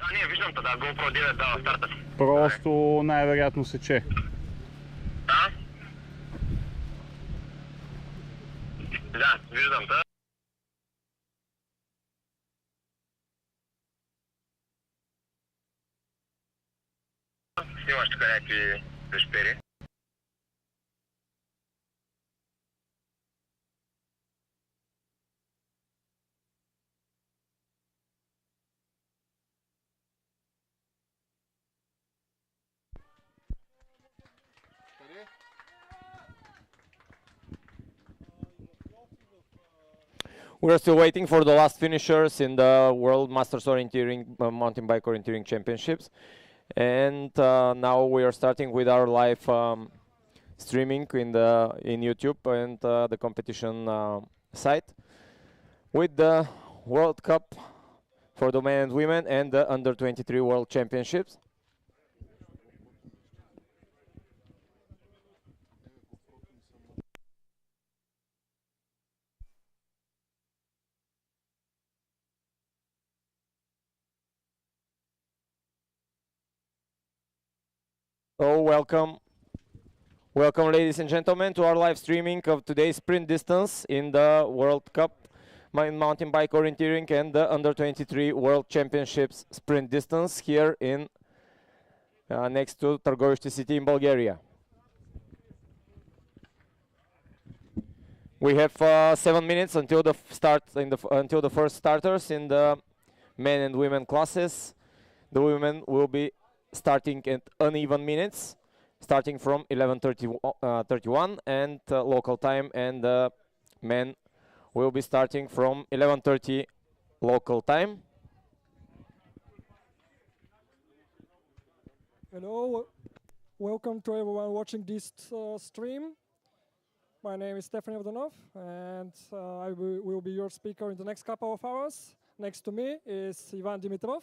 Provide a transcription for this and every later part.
А, не, виждам те, да, GoPro 9 дава старта си. Просто най-вероятно сече. Да? Да, виждам те. Снимаш тук някакви пещери. We're still waiting for the last finishers in the World Masters Orienteering Mountain Bike Orienteering Championships, and now we are starting with our live streaming in YouTube and the competition site with the World Cup for the men and women and the Under 23 World Championships. So welcome ladies and gentlemen to our live streaming of today's sprint distance in the World Cup mountain bike orienteering and the Under 23 World Championships sprint distance here in next to Târgoviște city in Bulgaria. We have 7 minutes until the until the first starters in the men and women classes. The women will be starting at uneven minutes, starting from 11:31 and local time, and the men will be starting from 11:30 local time. Hello, welcome to everyone watching this stream. My name is Stefan Yevdonov, and I will be your speaker in the next couple of hours. Next to me is Ivan Dimitrov.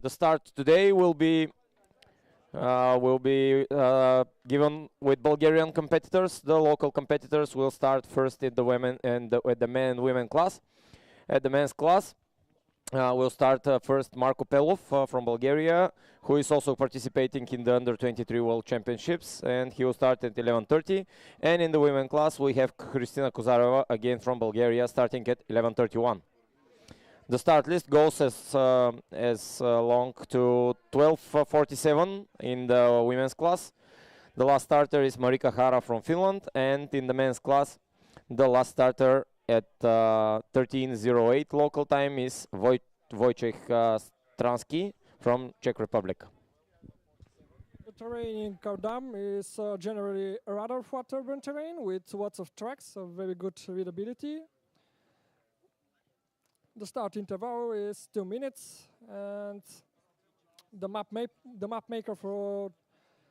The start today will be given with Bulgarian competitors. The local competitors will start first in the women and with the men and women class. At the men's class, we'll start first Marko Pelov from Bulgaria, who is also participating in the Under 23 World Championships, and he will start at 11:30. And in the women class, we have Kristina Kozareva again from Bulgaria, starting at 11:31. The start list goes as long to 12:47 in the women's class. The last starter is Marika Hara from Finland, and in the men's class, the last starter at 13:08 local time is Wojciech Stransky from Czech Republic. The terrain in Kardam is generally a rather flat urban terrain with lots of tracks of very good readability. The start interval is 2 minutes, and the map maker for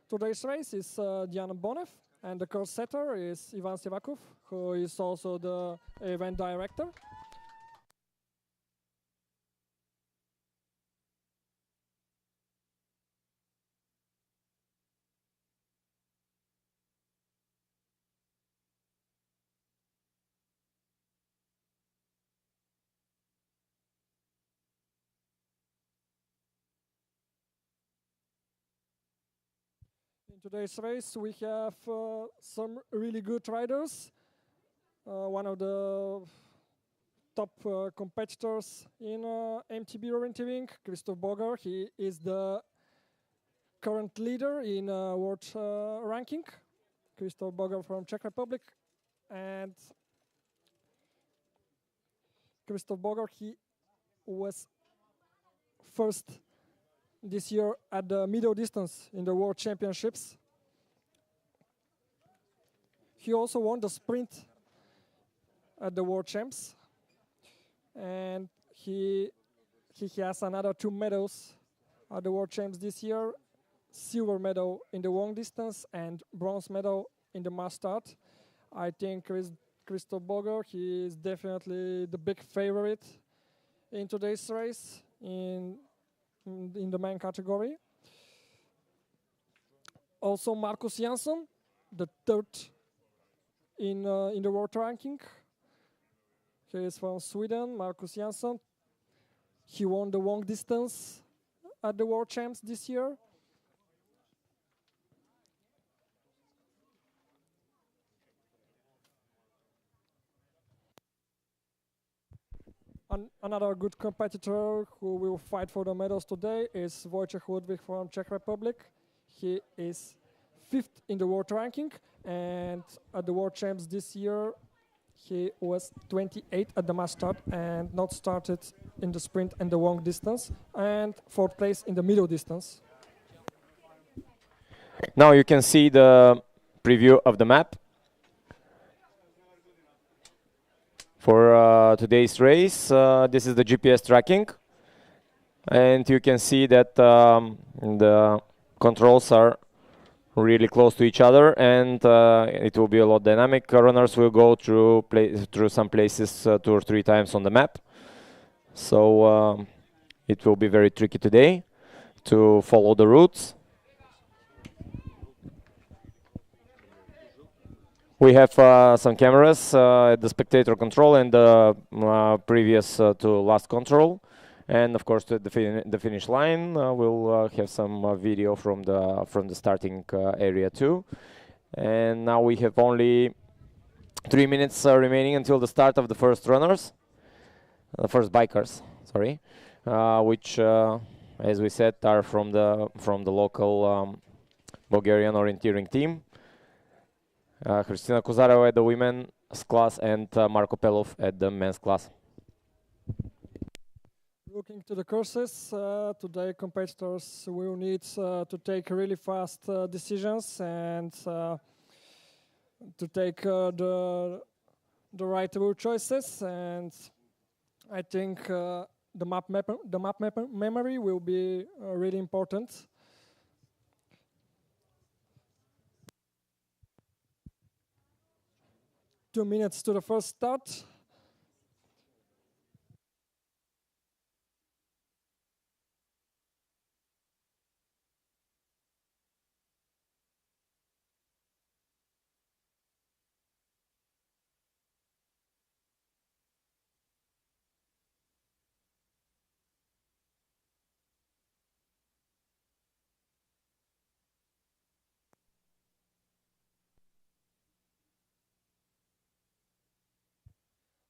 today's race is Diana Bonev, and the course setter is Ivan Sevakov, who is also the event director. In today's race, we have some really good riders. One of the top competitors in MTB orienteering, Christoph Boger. He is the current leader in world ranking. Christoph Boger from Czech Republic. And Christoph Boger, he was first this year at the middle distance in the World Championships. He also won the sprint at the World Champs, and he has another 2 medals at the World Champs this year: silver medal in the long distance and bronze medal in the mass start. I think Christoph Boger, he is definitely the big favorite in today's race in the main category. Also Marcus Jansson, the third in the world ranking, He is from Sweden, Marcus Jansson. He won the long distance at the World Champs this year. Another good competitor who will fight for the medals today is Wojciech Ludwik from Czech Republic. He is 5th in the world ranking, and at the World Champs this year he was 28 at the mass start and not started in the sprint and the long distance, and 4th place in the middle distance. Now you can see the preview of the map for today's race. This is the GPS tracking, and you can see that the controls are really close to each other, and it will be a lot dynamic. Runners will go through some places 2 or 3 times on the map, so it will be very tricky today to follow the routes. We have some cameras at the spectator control and the previous to last control, and of course to the finish line. We'll have some video from the starting area too. And now we have only 3 minutes remaining until the start of the first runners, the first bikers, sorry, which, as we said, are from the local Bulgarian orienteering team. Christina Kozareva at the women's class and Marko Pelov at the men's class. Looking to the courses, today competitors will need to take really fast decisions and to take the right route choices. And I think the map memory will be really important. Two minutes to the first start.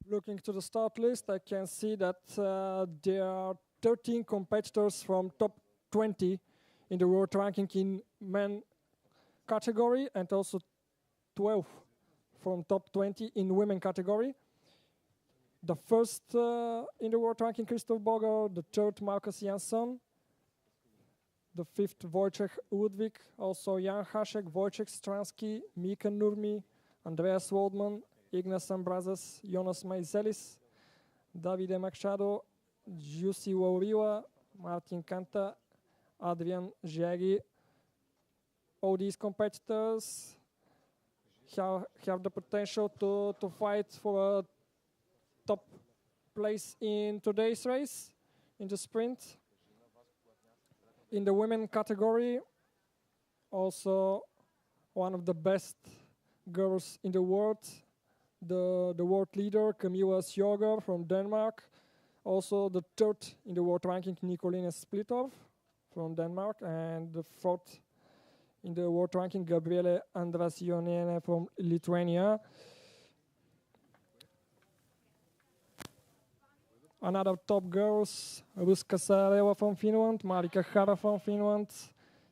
Looking to the start list, I can see that there are 13 competitors from top 20 in the world ranking in men category, and also 12 from top 20 in women category. The first in the world ranking, Christoph Boger, the third, Marcus Jansson, the fifth, Wojciech Ludwik, also Jan Hasek, Wojciech Stransky, Mika Nurmi, Andreas Waldman, Ignas Ambrazes, Jonas Maizelis, Davide Machado, Jussi Waurila, Martin Kanta, Adrian Giagi. All these competitors have the potential to fight for a top place in today's race, in the sprint. In the women category, also one of the best girls in the world, the world leader, Kamila Sjoger from Denmark. Also the third in the world ranking, Nikolina Splitov from Denmark. And the fourth in the world ranking, Gabriele Andrasioniene from Lithuania. Another top girls, Ruska Sareva from Finland, Marika Hara from Finland,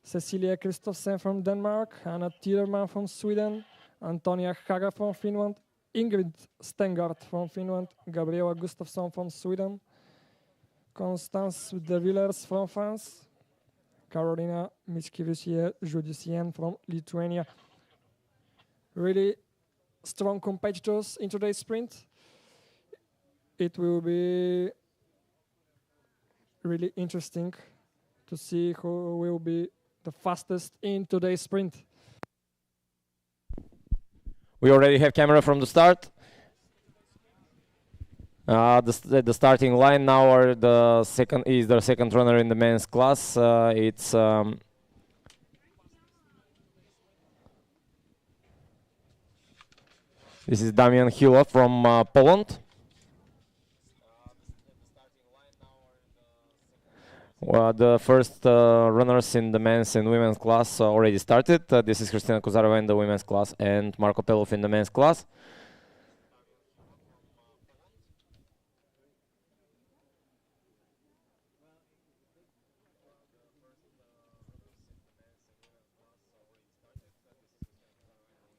Cecilia Kristofsen from Denmark, Anna Tierman from Sweden, Antonia Haga from Finland, Ingrid Stengard from Finland, Gabriela Gustafsson from Sweden, Constance de Villers from France, Carolina Mickiewicz-Judicien from Lithuania. Really strong competitors in today's sprint. It will be really interesting to see who will be the fastest in today's sprint. We already have camera from the start. The starting line now are the second runner in the men's class. This is Damian Hila from Poland. The first runners in the men's and women's class already started. This is Kristina Kozarova in the women's class and Marko Pelov in the men's class.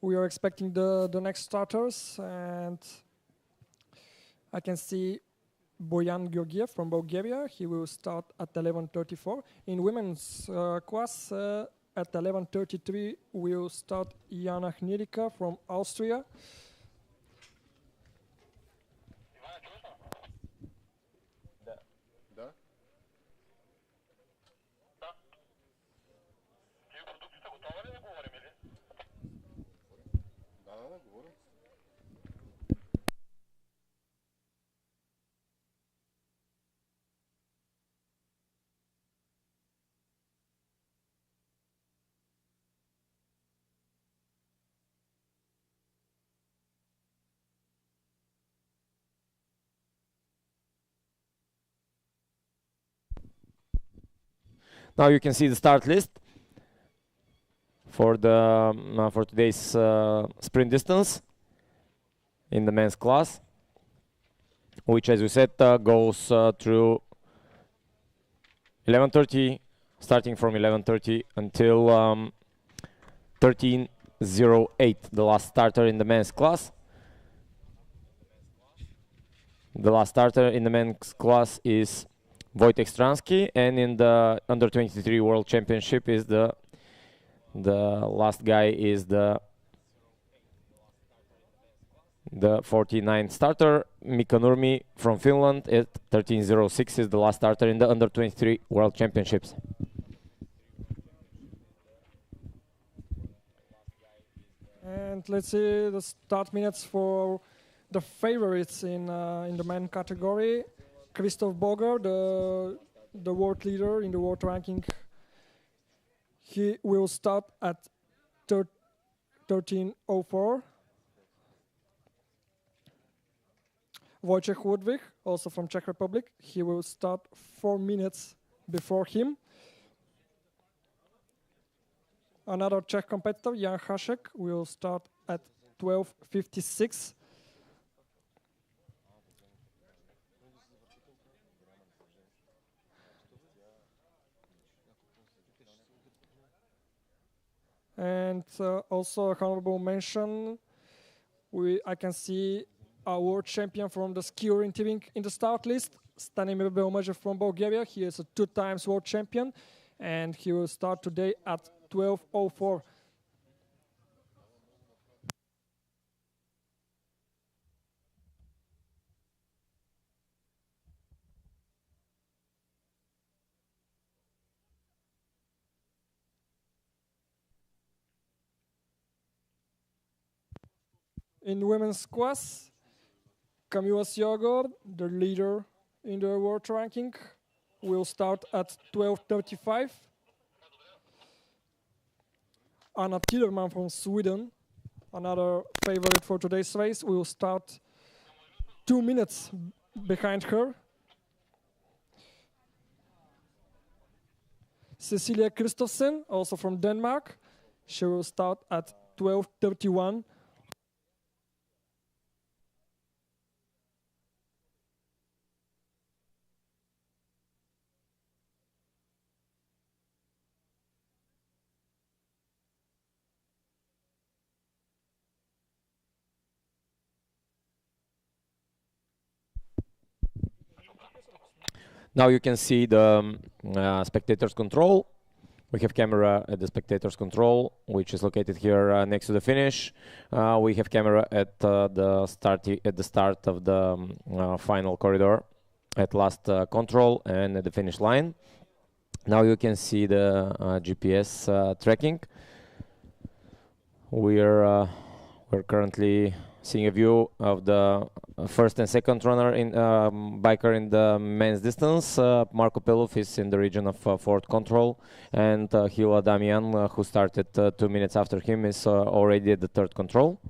We are expecting the next starters, and I can see Boyan Georgiev from Bulgaria. He will start at 11:34. In women's class, at 11:33 will start Jana Hnirika from Austria. Now you can see the start list for the for today's sprint distance in the men's class, which, as we said, goes through 11:30, starting from 11:30 until 13:08, the last starter in the men's class. The last starter in the men's class is Wojtek Stransky, and in the under 23 World Championship is the last guy is the 49th starter. Mika Nurmi from Finland at 13:06 is the last starter in the under 23 World Championships. And let's see the start minutes for the favorites in the men category. Christoph Boger, the world leader in the world ranking, he will start at 13:04. Wojciech Ludwig, also from Czech Republic, he will start 4 minutes before him. Another Czech competitor, Jan Hašek, will start at 12:56. And also a honorable mention, I can see our world champion from the ski orienteering in the start list, Stanimir Belmežev from Bulgaria. He is a 2 times world champion, and he will start today at 12:04. In women's class, Kamila Sjogor, the leader in the world ranking, will start at 12:35. Anna Tillerman from Sweden, another favorite for today's race, will start 2 minutes behind her. Cecilia Christofsen, also from Denmark, she will start at 12:31. Now you can see the spectators control. We have camera at the spectators control, which is located here next to the finish. We have camera at the start of the final corridor, at last control, and at the finish line. Now you can see the GPS tracking. We're currently seeing a view of the first and second runner in biker in the men's distance. Marko Pelov is in the region of fourth control, and Hila Damian, who started 2 minutes after him, is already at the third control.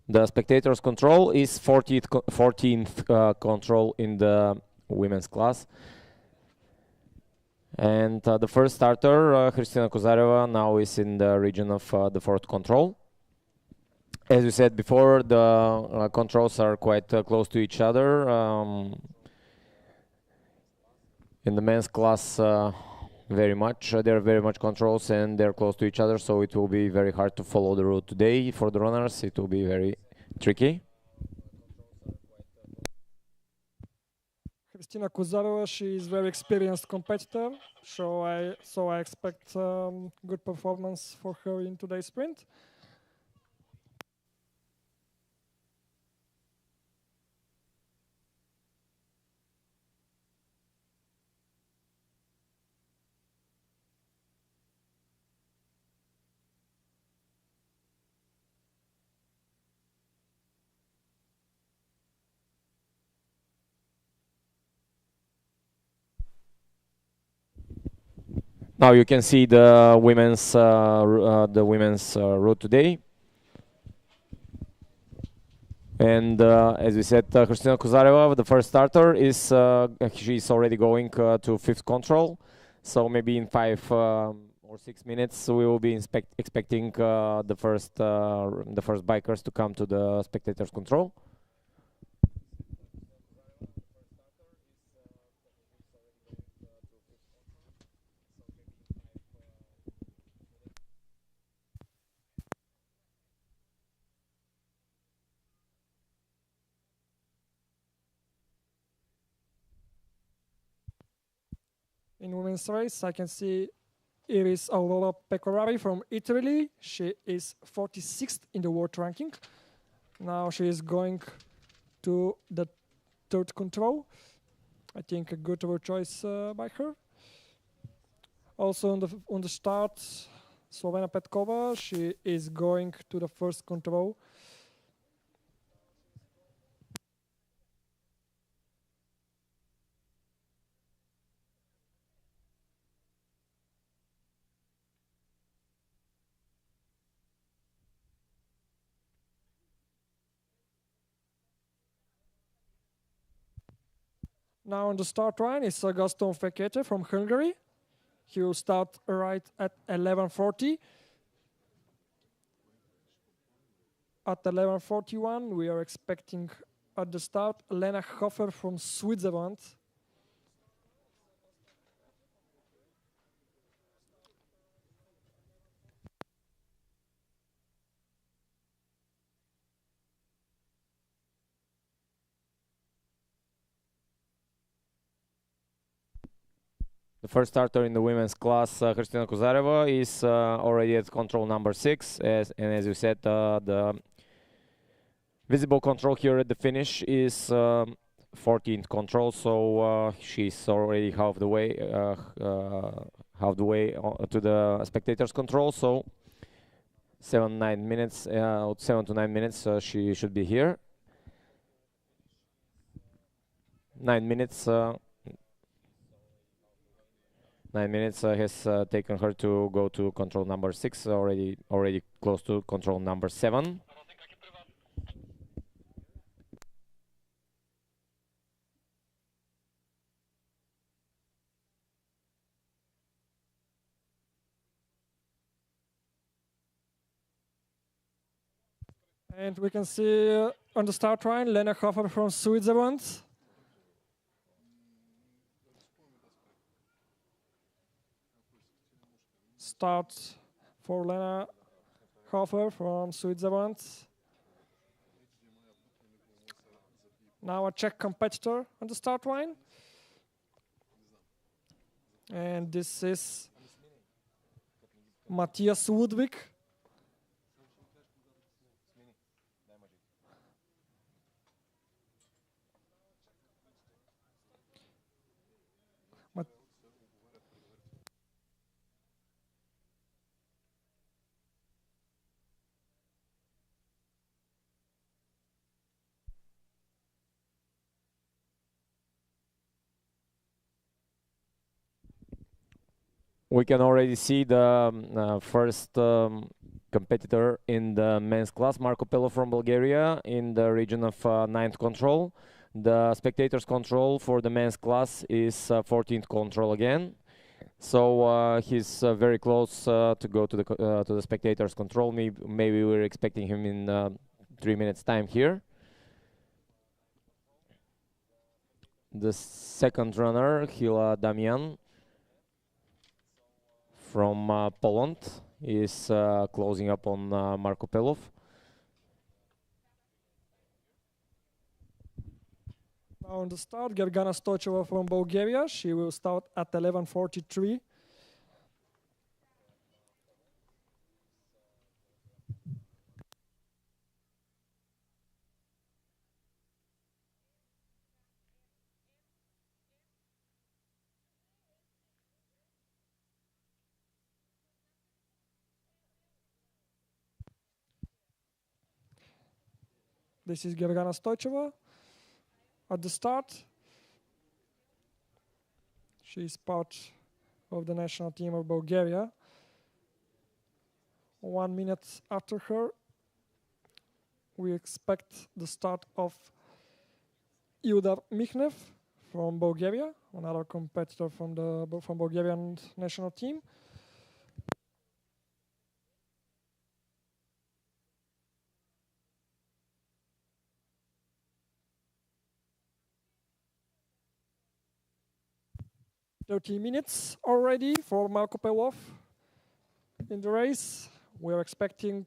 The spectators control is 14th control in the women's class. And the first starter, Kristina Kozareva, now is in the region of the 4th control. As we said before, the controls are quite close to each other. In the men's class, there are very much controls and they're close to each other, so it will be very hard to follow the route today. For the runners, it will be very tricky. Kristina Kozareva, she is very experienced competitor, so I expect good performance for her in today's sprint. Now you can see the women's route today. And as we said, Kristina Kozareva, the first starter, is she's already going to 5th control. So maybe in 5 or 6 minutes we will be expecting the first bikers to come to the spectators control. In women's race, I can see Iris Aurora Pecorari from Italy. She is 46th in the world ranking. Now she is going to the 3rd control. I think a good route choice by her. Also on the start, Slovena Petkova, she is going to the 1st control. Now on the start line is Gaston Fekete from Hungary. He will start right at 11:40. At 11:41, we are expecting at the start Lena Hofer from Switzerland. The first starter in the women's class, Kristina Kozareva, is already at control number 6. And as you said, the visible control here at the finish is 14th control, so she's already half the way to the spectators control. So 7 to 9 minutes, she should be here. 9 minutes. 9 minutes has taken her to go to control number 6, already close to control number 7. And we can see on the start line Lena Hofer from Switzerland. Start for Lena Hofer from Switzerland. Now a Czech competitor on the start line. And this is Matthias Ludwig. We can already see the first competitor in the men's class, Marco Pelo from Bulgaria, in the region of 9th control. The spectators control for the men's class is 14th control again. So he's very close to go to the spectators control. Maybe we're expecting him in 3 minutes time here. The second runner, Hila Damian from Poland, is closing up on Marko Pelov. Now on the start, Gergana Stoicheva from Bulgaria. She will start at 11:43. This is Gergana Stoicheva at the start. She is part of the national team of Bulgaria. 1 minute after her, we expect the start of Ildar Mikhnev from Bulgaria, another competitor from Bulgarian national team. "30 minutes already for Marko Pelov in the race. We are expecting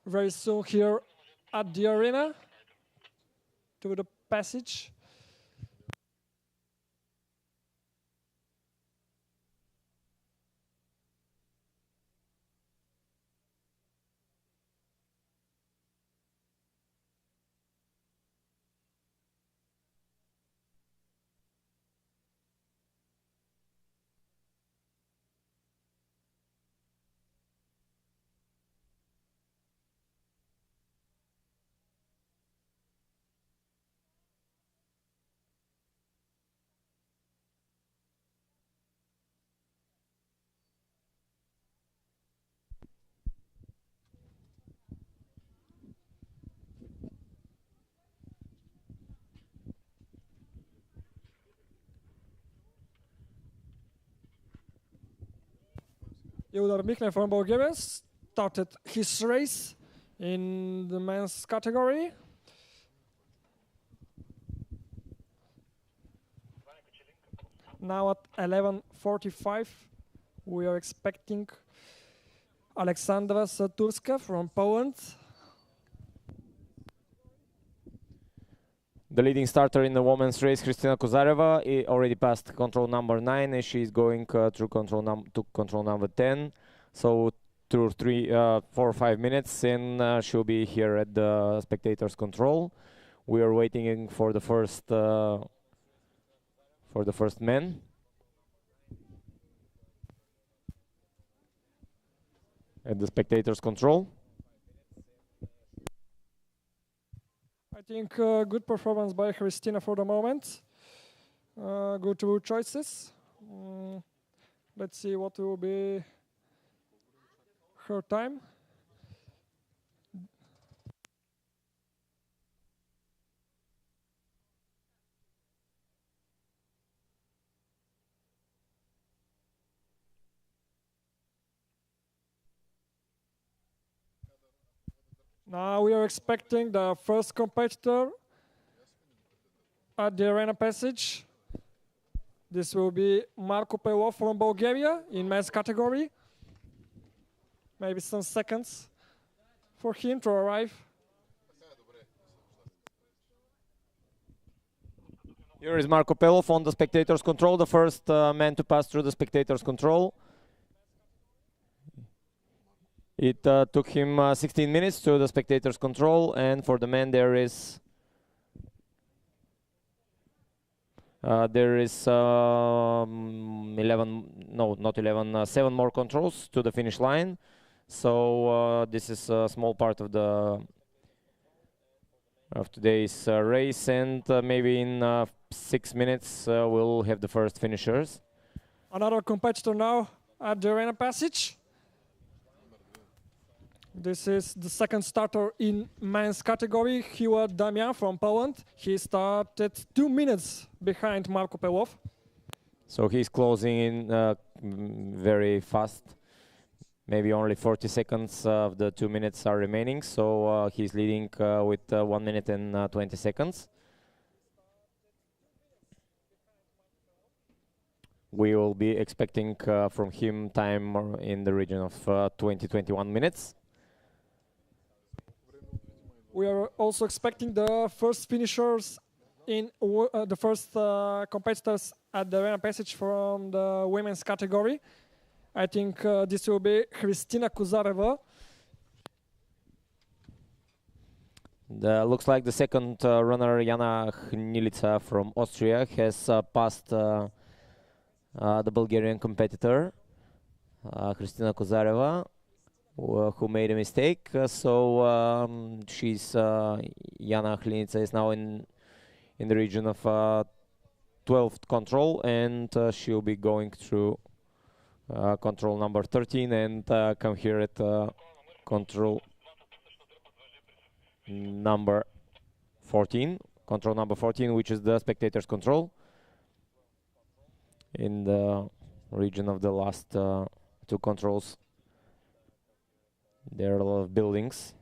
very soon here at the arena to the passage. Ildar Mikhnev from Bulgaria started his race in the men's category. Now at 11:45, we are expecting Aleksandra Saturska from Poland. The leading starter in the women's race, Kristina Kozareva, already passed control number 9, and she's going through control number 10. So through 4 or 5 minutes, and she'll be here at the spectators' control. We are waiting for the first man. At the spectators' control. I think good performance by Kristina for the moment. Good route choices. Let's see what will be her time. Now we are expecting the first competitor at the arena passage. This will be Marko Pelov from Bulgaria in men's category. Maybe some seconds for him to arrive. Here is Marko Pelov on the spectators' control, the first man to pass through the spectators' control. It took him 16 minutes to the spectators' control, and for the men there is 7 more controls to the finish line. So this is a small part of today's race, and maybe in 6 minutes we'll have the first finishers. Another competitor now at the arena passage. This is the second starter in men's category, Hua Damian from Poland. He started 2 minutes behind Marko Pelov. So he's closing in very fast. Maybe only 40 seconds of the 2 minutes are remaining. So he's leading with 1 minute and 20 seconds. We will be expecting from him time in the region of 20-21 minutes. We are also expecting the first finishers in the first competitors at the arena passage from the women's category. I think this will be Kristina Kuzareva. Looks like the second runner, Jana Hnilica from Austria, has passed the Bulgarian competitor, Kristina Kuzareva, who made a mistake. She's Jana Hnilica is now in the region of 12th control, and she'll be going through control number 13 and come here at control number 14. Control number 14, which is the spectators' control, in the region of the last two controls. There are a lot of buildings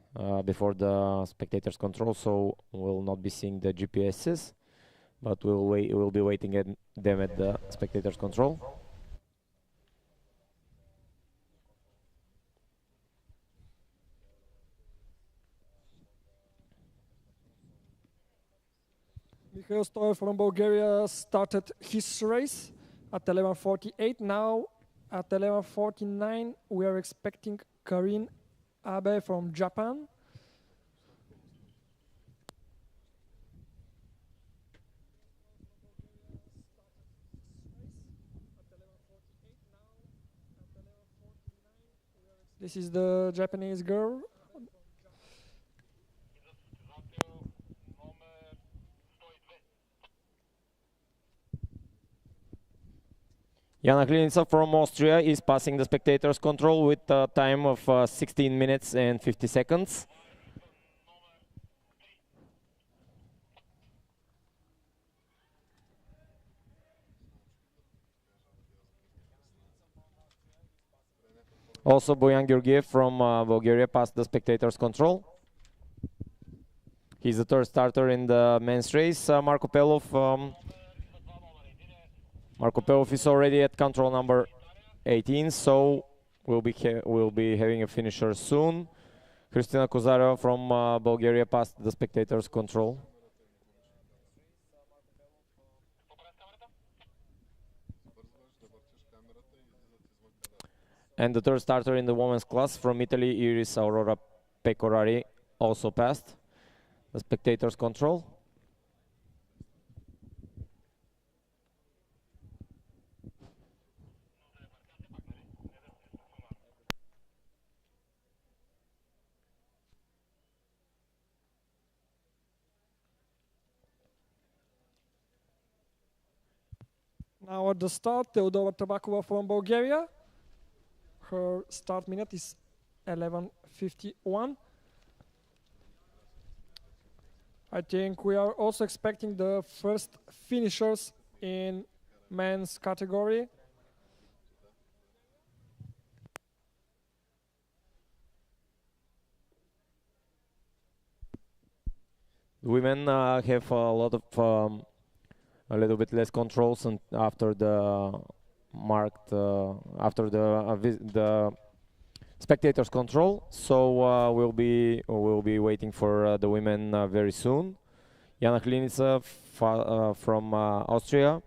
before the spectators' control, so we'll not be seeing the GPSs, but we'll be waiting at them at the spectators' control. Mikhail Stoyev from Bulgaria started his race at 11:48. Now at 11:49 we are expecting Karin Abe from Japan. This is the Japanese girl. Jana Hnilica from Austria is passing the spectators' control with a time of 16 minutes and 50 seconds. Also, Boyan Georgiev from Bulgaria passed the spectators' control. He's the third starter in the men's race. Marko Pelov is already at control number 18, so we'll be having a finisher soon. Kristina Kuzareva from Bulgaria passed the spectators' control. And the third starter in the women's class from Italy, Iris Aurora Pecorari, also passed the spectators' control. Now at the start, Teodora Tabakova from Bulgaria. Her start minute is 11:51. I think we are also expecting the first finishers in men's category. Women have a lot of a little bit less controls, and after the marked after the spectators' control, so we'll be waiting for the women very soon. Jana Hnilica from Austria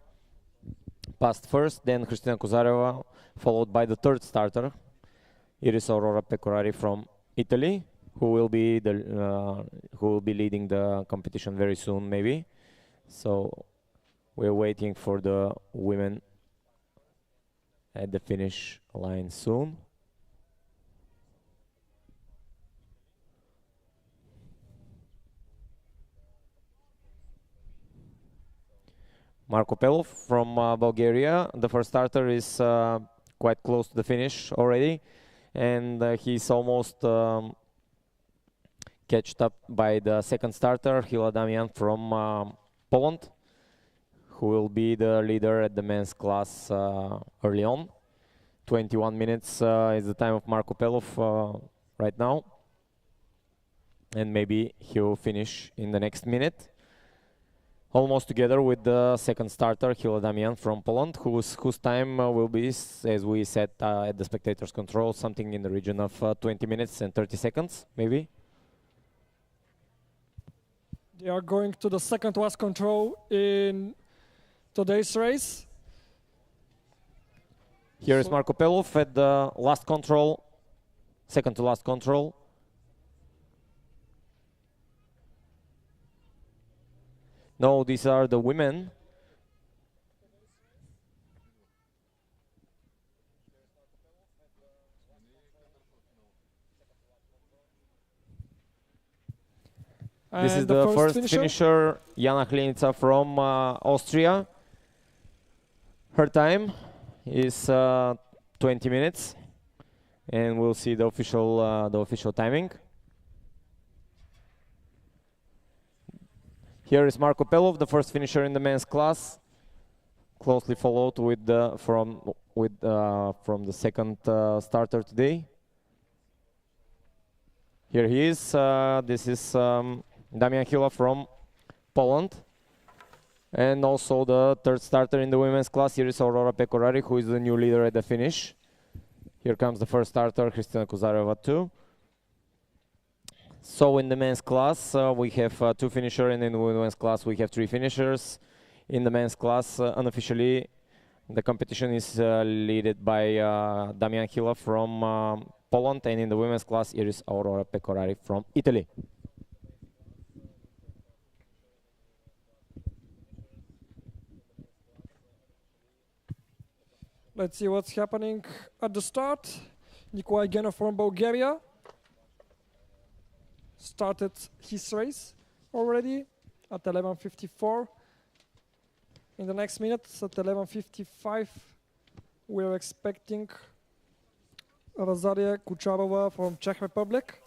passed first, then Kristina Kuzareva, followed by the third starter, Iris Aurora Pecorari from Italy, who will be leading the competition very soon, maybe. So we're waiting for the women at the finish line soon. Marko Pelov from Bulgaria, the first starter, is quite close to the finish already, and he's almost catched up by the second starter, Hila Damian from Poland, who will be the leader at the men's class early on. 21 minutes is the time of Marko Pelov right now. And maybe he'll finish in the next minute. Almost together with the second starter, Hila Damian from Poland, whose time will be, as we said at the spectators' control, something in the region of 20 minutes and 30 seconds, maybe. They are going to the second last control in today's race. Here is Marko Pelov at the last control, second to last control. No, these are the women. This is the first finisher, Jana Hlinica from Austria. Her time is 20 minutes, and we'll see the official timing. Here is Marko Pelov, the first finisher in the men's class, closely followed with from the second starter today. Here he is. This is Damian Hila from Poland, and also the third starter in the women's class. Here is Aurora Pecorari, who is the new leader at the finish. Here comes the first starter, Kristina Kozareva too. So in the men's class we have 2 finishers, and in the women's class we have 3 finishers. In the men's class, unofficially, the competition is led by Damian Hila from Poland, and in the women's class it is Aurora Pecorari from Italy. Let's see what's happening at the start. Nikolai Genov from Bulgaria started his race already at 11:54. In the next minutes, at 11:55, we're expecting Rosaria Kucharova from Czech Republic.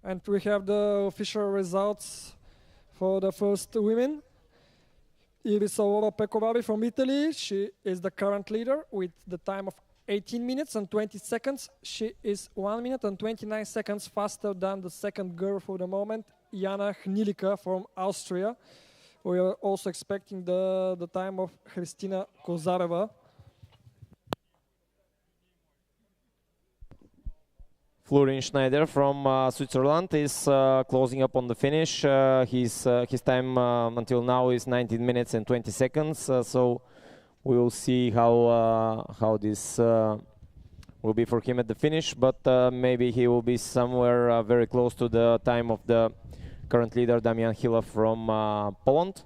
And we have the official results for the first women. Here is Aurora Pecorari from Italy. She is the current leader with the time of 18 minutes and 20 seconds. She is 1 minute and 29 seconds faster than the second girl for the moment, Jana Hlinica from Austria. We are also expecting the time of Kristina Kozareva. Florin Schneider from Switzerland is closing up on the finish. His time until now is 19 minutes and 20 seconds. So we will see how this will be for him at the finish. But maybe he will be somewhere very close to the time of the current leader, Damian Hila from Poland.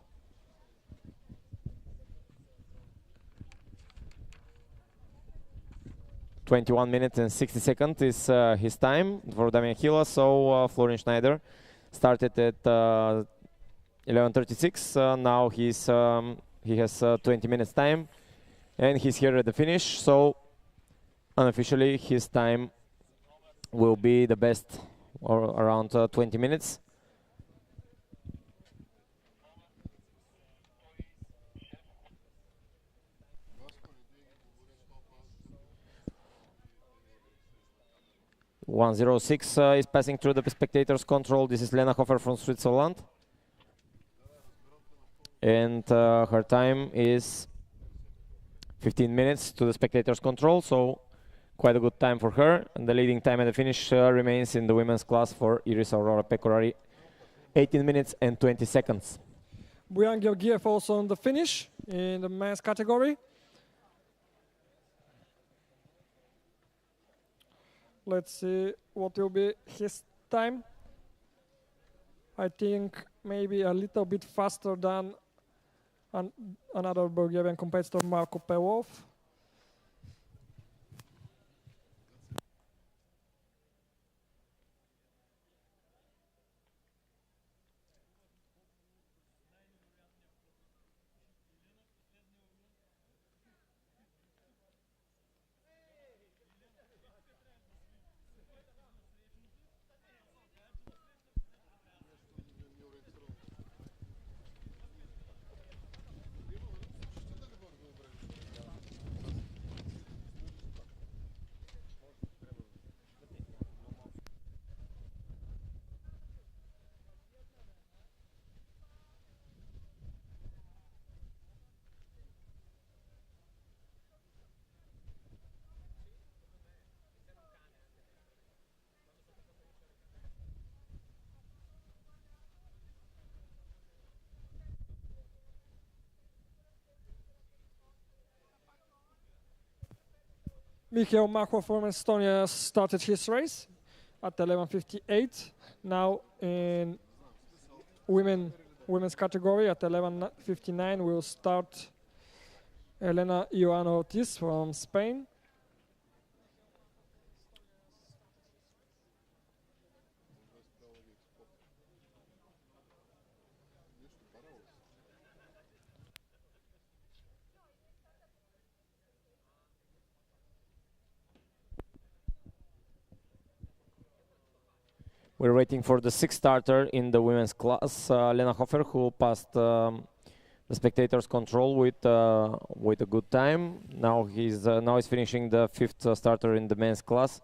.21 minutes and 60 seconds is his time for Damian Hila. So Florin Schneider started at 11:36. Now he has 20 minutes time, and he's here at the finish. So unofficially, his time will be the best, or around 20 minutes. .106 is passing through the spectators' control. This is Lena Hofer from Switzerland. And her time is 15 minutes to the spectators' control. So Quite a good time for her. And the leading time at the finish remains in the women's class for Iris Aurora Pecorari, 18 minutes and 20 seconds. Bojan Georgiev also on the finish in the men's category. Let's see what will be his time. I think maybe a little bit faster than another Bulgarian competitor, Marko Pelov. Michael Machwa from Estonia started his race at 11:58. Now in women's category at 11:59 will start Elena Ioana Ortiz from Spain. We're waiting for the sixth starter in the women's class, Lena Hofer, who passed the spectators' control with a good time. Now he's finishing the fifth starter in the men's class,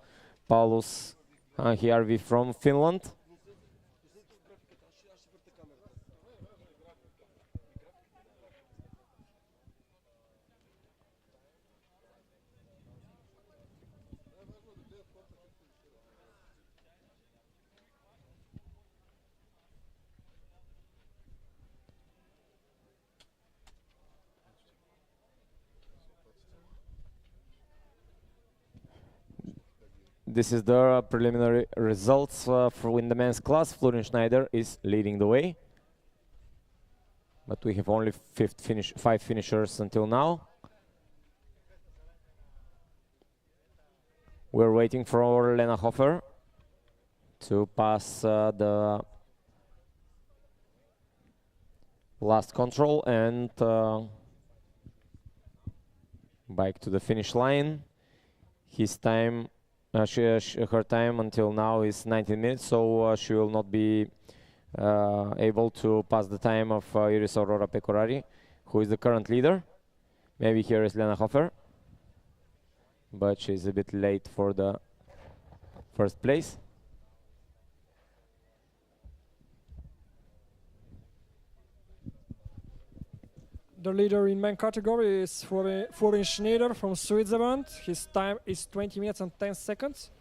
Paulus Hiervi from Finland. This is the preliminary results for in the men's class. Florian Schneider is leading the way, but we have only five finishers until now. We're waiting for Lena Hofer to pass the last control and bike to the finish line. His time. Her time until now is 19 minutes, so she will not be able to pass the time of Iris Aurora Pecorari, who is the current leader. Maybe here is Lena Hofer, but she's a bit late for the first place. The leader in main category is Florian Schneider from Switzerland. His time is 20 minutes and 10 seconds.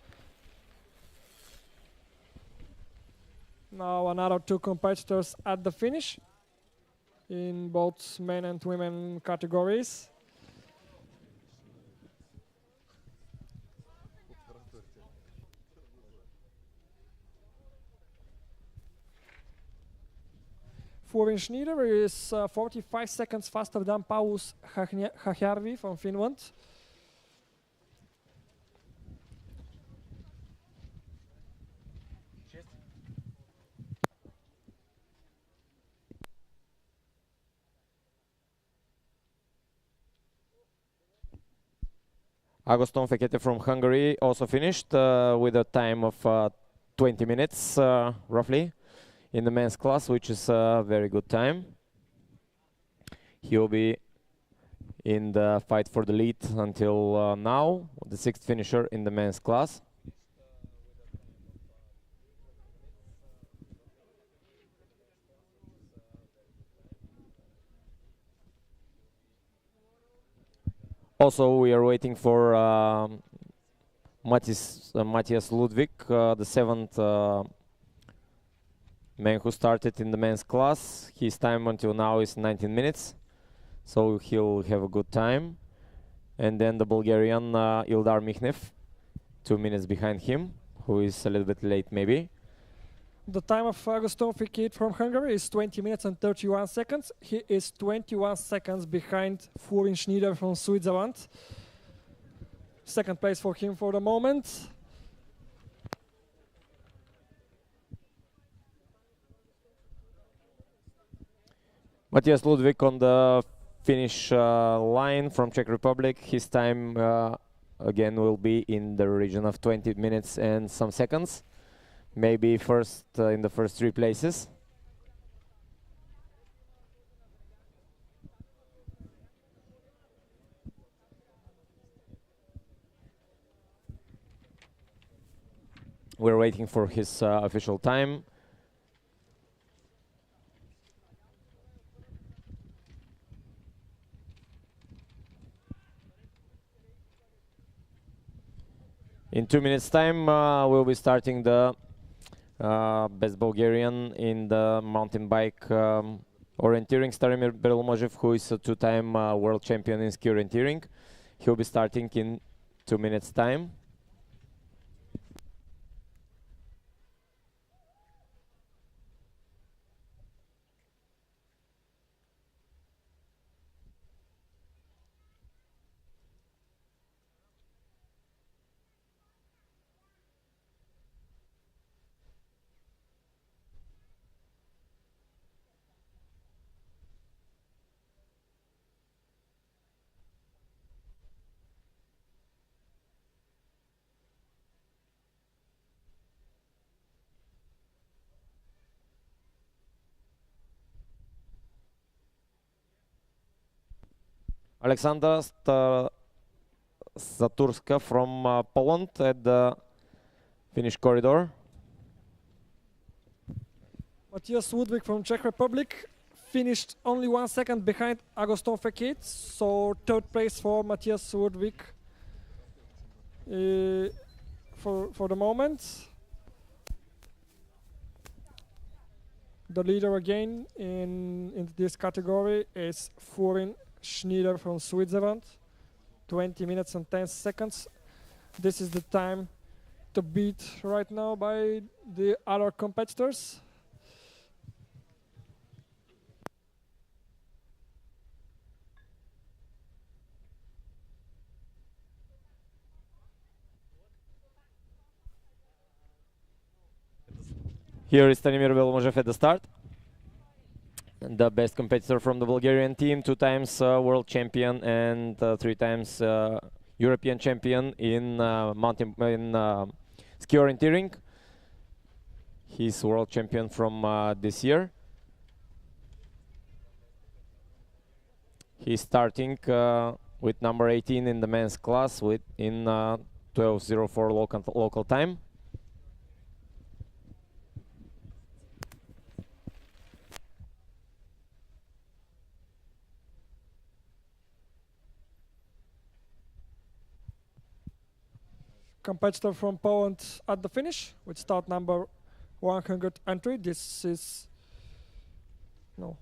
Now another two competitors at the finish in both men and women categories. Florian Schneider is 45 seconds faster than Paulus Hahjarvi from Finland. Agoston Fekete from Hungary also finished with a time of 20 minutes roughly in the men's class, which is a very good time. He will be in the fight for the lead until now, the sixth finisher in the men's class. Also, we are waiting for Matthias Ludwig, the 7th man who started in the men's class. His time until now is 19 minutes, so he'll have a good time. And then the Bulgarian Ildar Mikhnev, 2 minutes behind him, who is a little bit late maybe. The time of Agustin Fikit from Hungary is 20 minutes and 31 seconds. He is 21 seconds behind Furin Schneider from Switzerland. Second place for him for the moment. Matthias Ludwig on the finish line from Czech Republic. His time again will be in the region of 20 minutes and some seconds. Maybe first in the first 3 places. We're waiting for his official time. In 2 minutes time, we'll be starting the best Bulgarian in the mountain bike orienteering, Staromir Belomozhev, who is a 2-time world champion in ski orienteering. He'll be starting in 2 minutes time. Alexandra Zaturska from Poland at the finish corridor. Matthias Ludwig from Czech Republic finished only 1 second behind Agustin Fekit, so third place for Matthias Ludwig for the moment. The leader again in this category is Furin Schneider from Switzerland, 20 minutes and 10 seconds. This is the time to beat right now by the other competitors. Here is Stanimir Belomozhev at the start. The best competitor from the Bulgarian team, 2 times world champion and 3 times European champion in ski orienteering. He's world champion from this year. He's starting with number 18 in the men's class in 12:04 local time. Competitor from Poland at the finish with start number 100 entry. This is with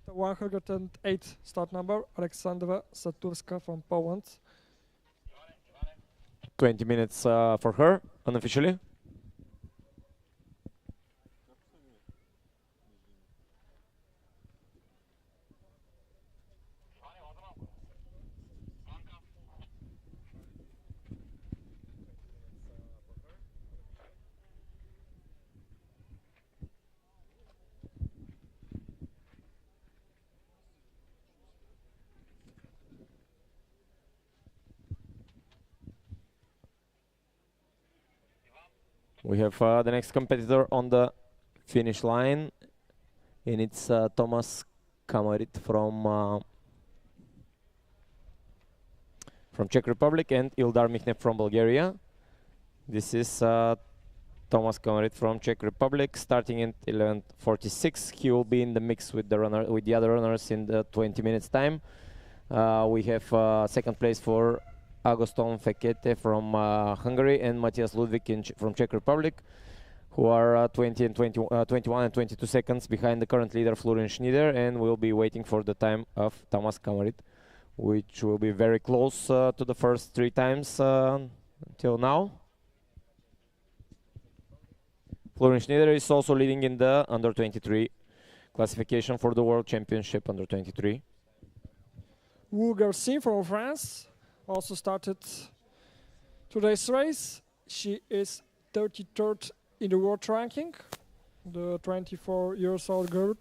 the 108 start number, Alexandra Zaturska from Poland. 20 minutes for her unofficially. We have the next competitor on the finish line, and it's Thomas Kamarit from Czech Republic and Ildar Mikhnev from Bulgaria. This is Thomas Kamarit from Czech Republic, starting at 11:46. He will be in the mix with the other runners in the 20 minutes time. We have second place for Agoston Fekete from Hungary and Matthias Ludwig from Czech Republic, who are 21 and 22 seconds behind the current leader Florian Schneider, and will be waiting for the time of Thomas Kamarit, which will be very close to the first 3 times until now. Florian Schneider is also leading in the under 23 classification for the World Championship under 23. Wu Gersin from France also started today's race. She is 33rd in the world ranking, the 24 years old girl.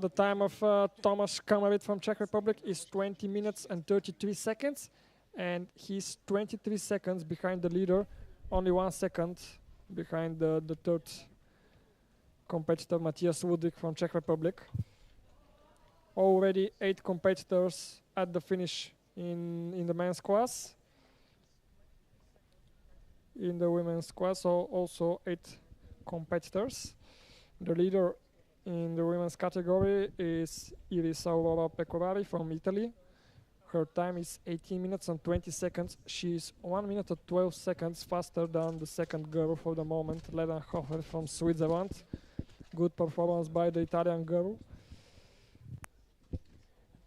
The time of Thomas Kamarit from Czech Republic is 20 minutes and 33 seconds, and he's 23 seconds behind the leader, only 1 second behind the third competitor, Matthias Ludwig from Czech Republic. Already 8 competitors at the finish in the men's class. In the women's class, also 8 competitors. The leader in the women's category is Iris Aurora Pecorari from Italy. Her time is 18 minutes and 20 seconds. She's 1 minute and 12 seconds faster than the second girl for the moment, Lena Hofer from Switzerland. Good performance by the Italian girl.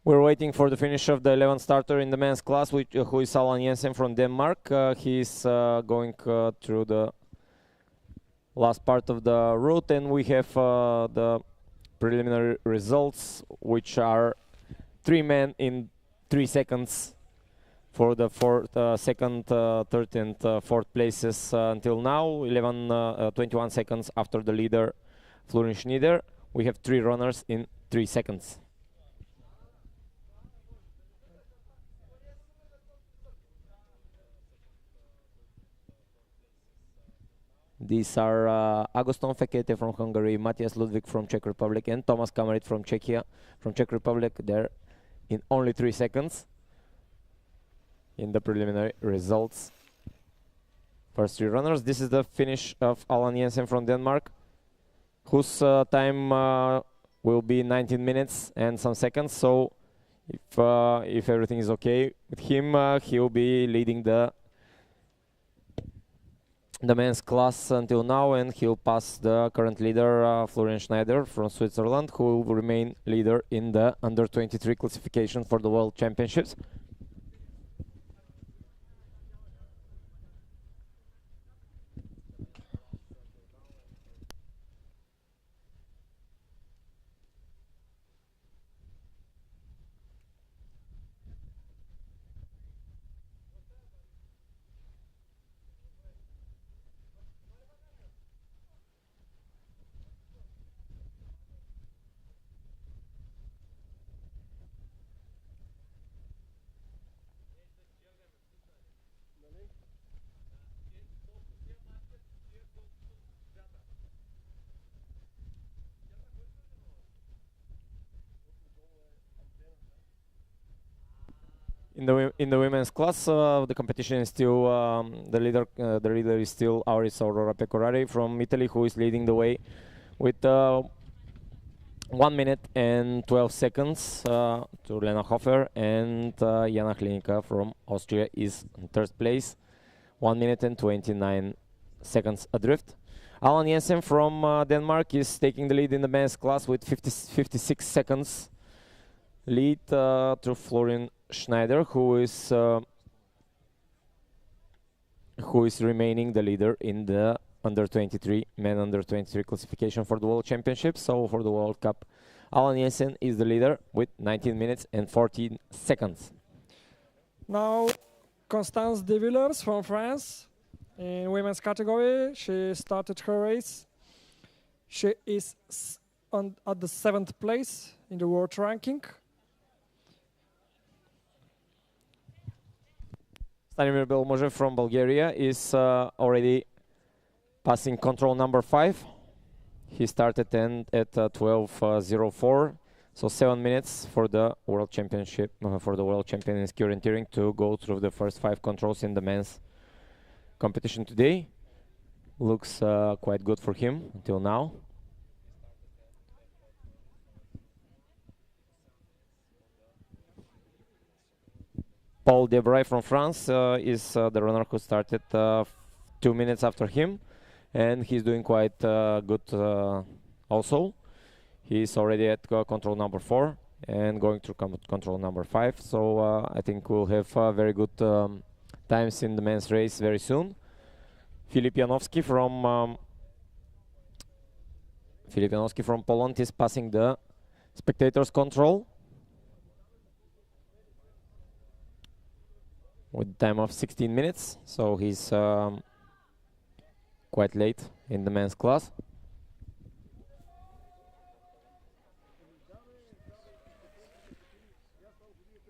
We're waiting for the finish of the 11th starter in the men's class, who is Allan Jensen from Denmark. He's going through the last part of the route, and we have the preliminary results, which are 3 men in 3 seconds for the second, third and fourth places until now. 21 seconds after the leader Florian Schneider. We have 3 runners in 3 seconds. These are Agoston Fekete from Hungary, Matthias Ludwig from Czech Republic, and Thomas Kamarit from Czechia, from Czech Republic. They're in only 3 seconds in the preliminary results. First 3 runners. This is the finish of Allan Jensen from Denmark, whose time will be 19 minutes and some seconds. So if everything is okay with him, he'll be leading the men's class until now, and he'll pass the current leader Florian Schneider from Switzerland, who will remain leader in the under 23 classification for the World Championships. In the women's class, the competition is still the leader is still Iris Aurora Pecorari from Italy, who is leading the way with 1 minute and 12 seconds to Lena Hofer, and Jana Klinika from Austria is in third place, 1 minute and 29 seconds adrift. Allan Jensen from Denmark is taking the lead in the men's class with 56 seconds lead to Florian Schneider, who is remaining the leader in the under 23 men under 23 classification for the World Championship. So for the World Cup, Allan Jensen is the leader with 19 minutes and 14 seconds. Now Constance De Villers from France in women's category. She started her race. She is at the 7th place in the world ranking. Stanimir Belmožev from Bulgaria is already passing control number 5. He started at 12:04, so 7 minutes for the World Championship, for the World Champion in ski orienteering to go through the first 5 controls in the men's competition today. Looks quite good for him until now. Paul Debray from France is the runner who started 2 minutes after him, and he's doing quite good also. He's already at control number 4 and going to control number 5, so I think we'll have very good times in the men's race very soon. Filip Janowski from Poland is passing the spectators control with time of 16 minutes, so he's quite late in the men's class.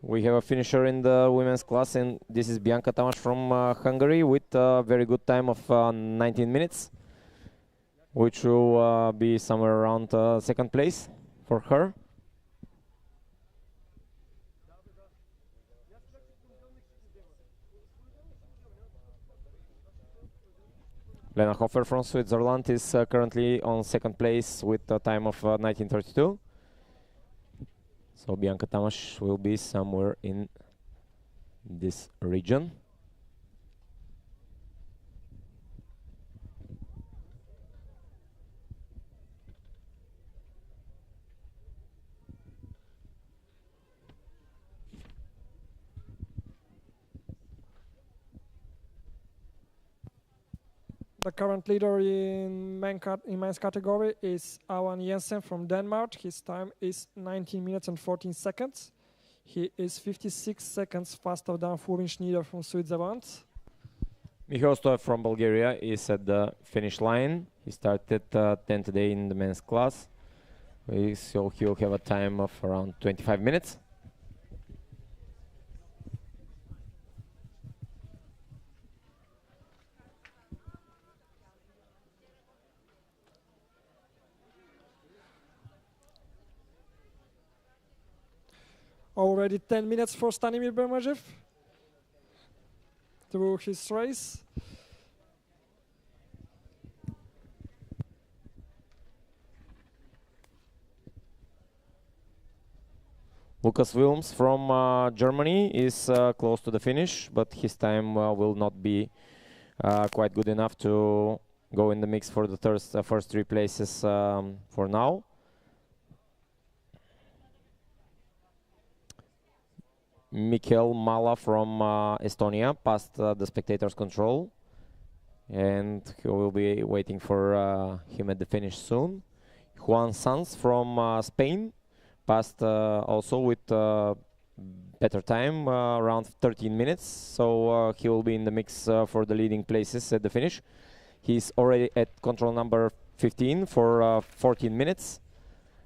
We have a finisher in the women's class, and this is Bianca Tamás from Hungary with a very good time of 19 minutes, which will be somewhere around second place for her. Lena Hofer from Switzerland is currently on second place with a time of 19:32. So Bianca Tamás will be somewhere in this region. The current leader in men's category is Alan Jensen from Denmark. His time is 19 minutes and 14 seconds. He is 56 seconds faster than Furin Schneider from Switzerland. Michał Stoev from Bulgaria is at the finish line. He started 10 today in the men's class, so he'll have a time of around 25 minutes. Already 10 minutes for Stanimir Bermajev through his race. Lukas Wilms from Germany is close to the finish, but his time will not be quite good enough to go in the mix for the first 3 places for now. Mikkel Mala from Estonia passed the spectators control, and he will be waiting for him at the finish soon. Juan Sanz from Spain passed also with better time, around 13 minutes, so he will be in the mix for the leading places at the finish. He's already at control number 15 for 14 minutes,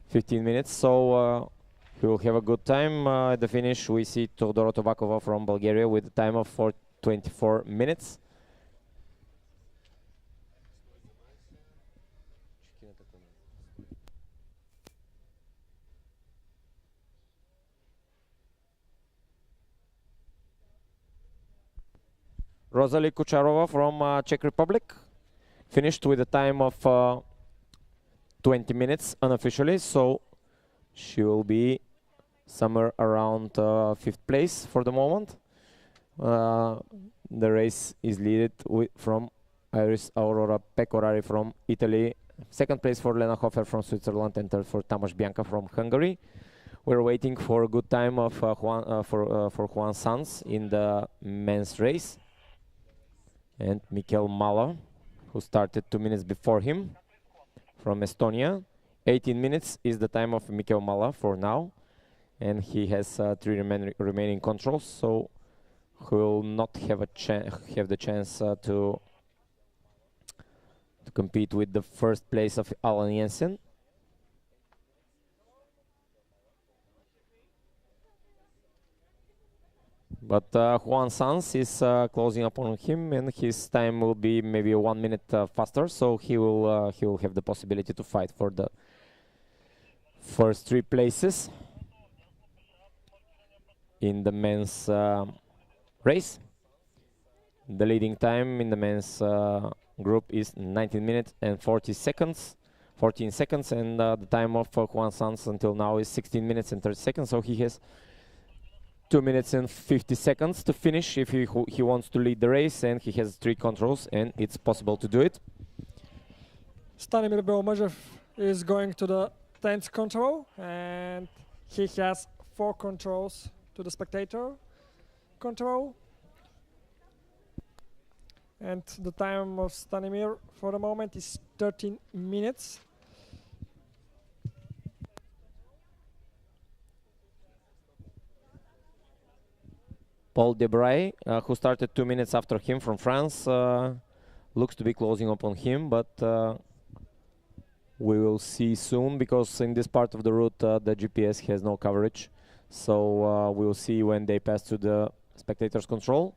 15 minutes, so he will have a good time. At the finish, we see Teodora Tobakova from Bulgaria with a time of 24 minutes. Rosalie Kucharova from Czech Republic finished with a time of 20 minutes unofficially, so she will be somewhere around 5th place for the moment. The race is led from Iris Aurora Pecorari from Italy, 2nd place for Lena Hofer from Switzerland, and 3rd for Tamás Bianca from Hungary. We're waiting for a good time of for Juan Sanz in the men's race, and Mikkel Mala, who started 2 minutes before him from Estonia. 18 minutes is the time of Mikkel Mala for now, and he has 3 remaining controls, so he will not have the chance to compete with the first place of Alan Jensen. But Juan Sanz is closing up on him, and his time will be maybe 1 minute faster, so he will have the possibility to fight for the first 3 places in the men's race. The leading time in the men's group is 19 minutes and 14 seconds, and the time of Juan Sanz until now is 16 minutes and 30 seconds, so he has 2 minutes and 50 seconds to finish if he wants to lead the race, and he has 3 controls, and it's possible to do it. Stanimir Belomazhev is going to the 10th control, and he has 4 controls to the spectator control. And the time of Stanimir for the moment is 13 minutes. Paul Debray, who started 2 minutes after him from France, looks to be closing up on him, but we will see soon, because in this part of the route the GPS has no coverage. So we will see when they pass to the spectators control.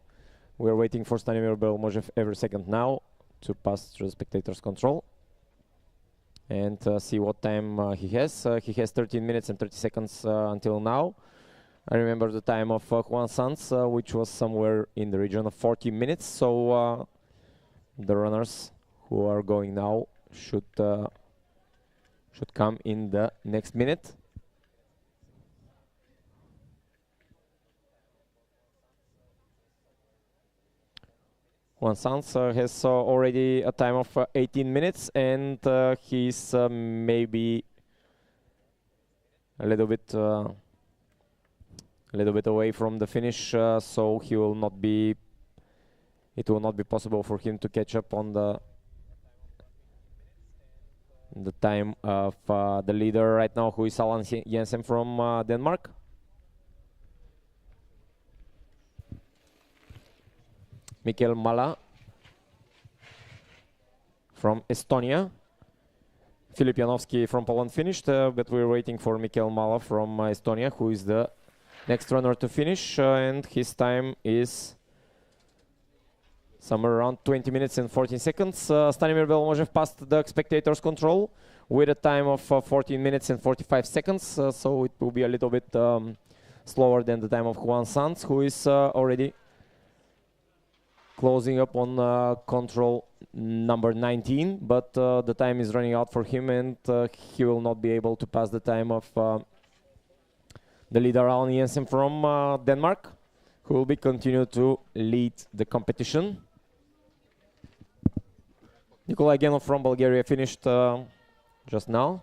We are waiting for Stanimir Belomazhev every second now to pass through the spectators control and see what time he has. He has 13 minutes and 30 seconds until now. I remember the time of Juan Sanz, which was somewhere in the region of 40 minutes. So the runners who are going now should come in the next minute. Juan Sanz has already a time of 18 minutes, and he's maybe a little bit away from the finish, so he will not be. It will not be possible for him to catch up on the time of the leader right now, who is Allan Jensen from Denmark. Mikkel Mala from Estonia. Filip Janowski from Poland finished, but we're waiting for Mikkel Mala from Estonia, who is the next runner to finish, and his time is somewhere around 20 minutes and 14 seconds. Stanimir Belomazhev passed the spectators control with a time of 14 minutes and 45 seconds, so it will be a little bit slower than the time of Juan Sanz, who is already closing up on control number 19, but the time is running out for him, and he will not be able to pass the time of the leader Allan Jensen from Denmark, who will be continue to lead the competition. Nikolai Genov from Bulgaria finished just now.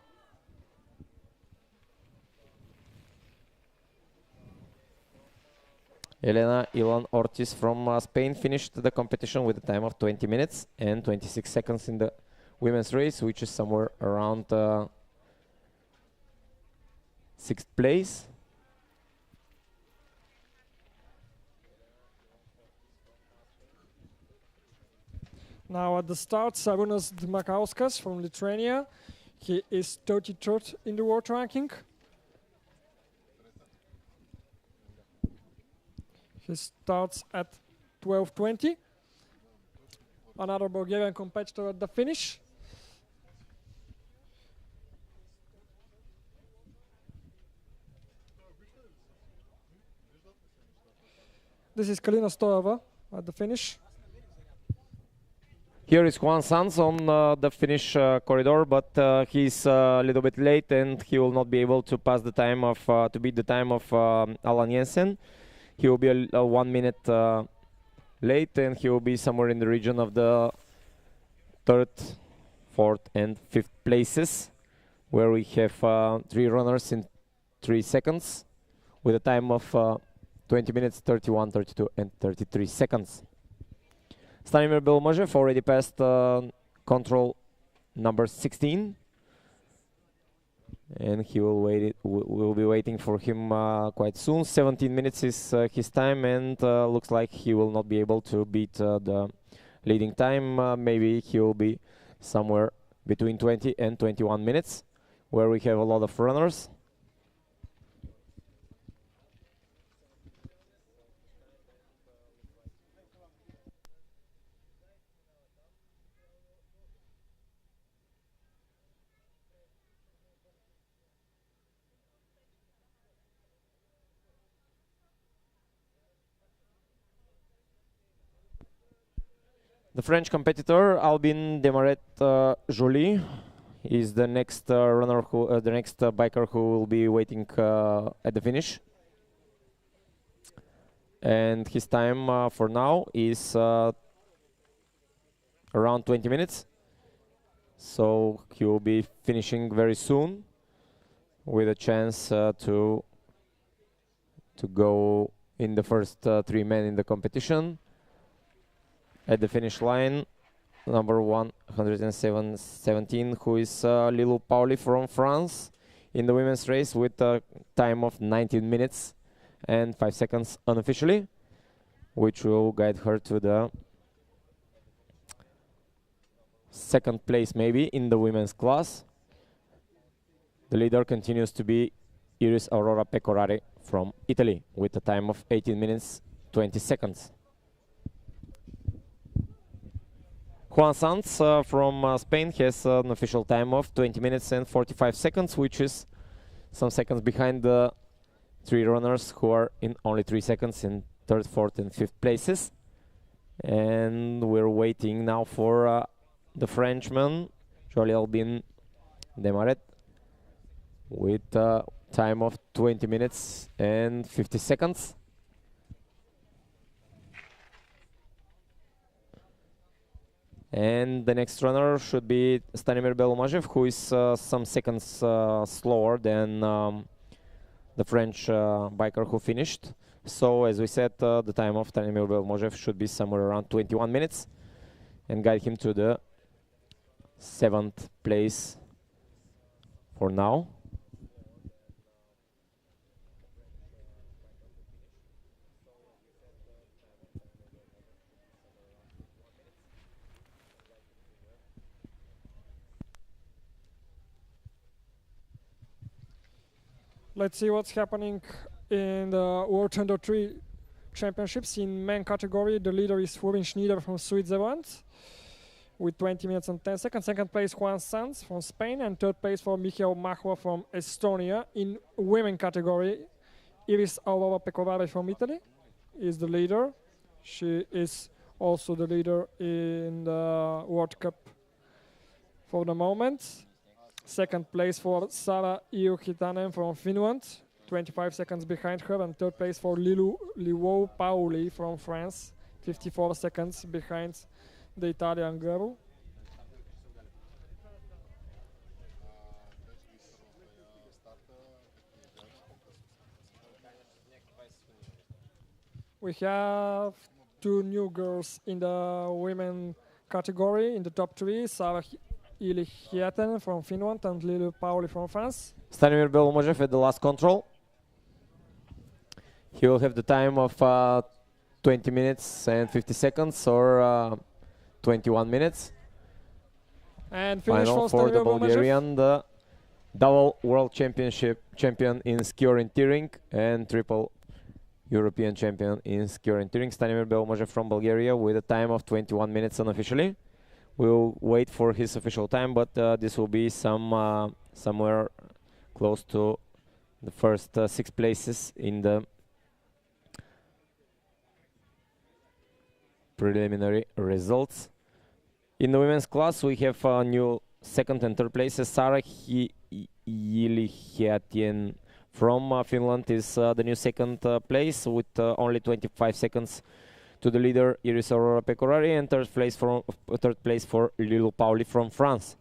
Elena Ilan Ortiz from Spain finished the competition with a time of 20 minutes and 26 seconds in the women's race, which is somewhere around 6th place. Now at the start, Sarunas Dmakauskas from Lithuania. He is 33rd in the world ranking. He starts at 12:20. Another Bulgarian competitor at the finish. This is Kalina Stoeva at the finish. Here is Juan Sanz on the finish corridor, but he's a little bit late, and he will not be able to pass the time of to beat the time of Allan Jensen. He will be a 1 minute late, and he will be somewhere in the region of the 3rd, 4th, and 5th places, where we have 3 runners in 3 seconds, with a time of 20 minutes, 31, 32, and 33 seconds. Stanimir Belomazhev already passed control number 16, and he will we'll be waiting for him quite soon. 17 minutes is his time, and looks like he will not be able to beat the leading time. Maybe he will be somewhere between 20 and 21 minutes, where we have a lot of runners. The French competitor Albin Demaret Joly is the next runner, who the next biker who will be waiting at the finish. And his time for now is around 20 minutes. So he will be finishing very soon with a chance to go in the first 3 men in the competition. At the finish line, number 117, who is Lilou Pauli from France in the women's race with a time of 19 minutes and 5 seconds unofficially, which will guide her to the second place maybe in the women's class. The leader continues to be Iris Aurora Pecorari from Italy with a time of 18 minutes 20 seconds. Juan Sanz from Spain has an official time of 20 minutes and 45 seconds, which is some seconds behind the 3 runners who are in only 3 seconds in 3rd, 4th and 5th places. And we're waiting now for the Frenchman, Joly Albin Demaret, with a time of 20 minutes and 50 seconds. And the next runner should be Stanimir Belomajev, who is some seconds slower than the French biker who finished. So, as we said, the time of Stanimir Belomajev should be somewhere around 21 minutes and guide him to the 7th place for now. Let's see what's happening in the World Under 3 Championships. In men category, the leader is Rubin Schneider from Switzerland with 20 minutes and 10 seconds. Second place, Juan Sanz from Spain. And third place for Michael Mahwa from Estonia. In women category, Iris Aurora Pecorari from Italy is the leader. She is also the leader in the World Cup for the moment. Second place for Sara Iuhitanen from Finland, 25 seconds behind her. And third place for Lilou Pauli from France, 54 seconds behind the Italian girl. We have 2 new girls in the women category in the top 3. Sara Iuhitanen from Finland and Lilou Pauli from France. Stanimir Belomajev at the last control. He will have the time of 20 minutes and 50 seconds or 21 minutes. And finish Final for the Stanimir Bulgarian, the double world championship champion in ski orienteering and triple European champion in ski orienteering. Stanimir Belomajev from Bulgaria with a time of 21 minutes unofficially. We'll wait for his official time, but this will be somewhere close to the first 6 places in the preliminary results. In the women's class, we have new 2nd and 3rd places. Sara Iuhitanen from Finland is the new 2nd place with only 25 seconds to the leader Iris Aurora Pecorari, and third place for Lilou Pauli from France,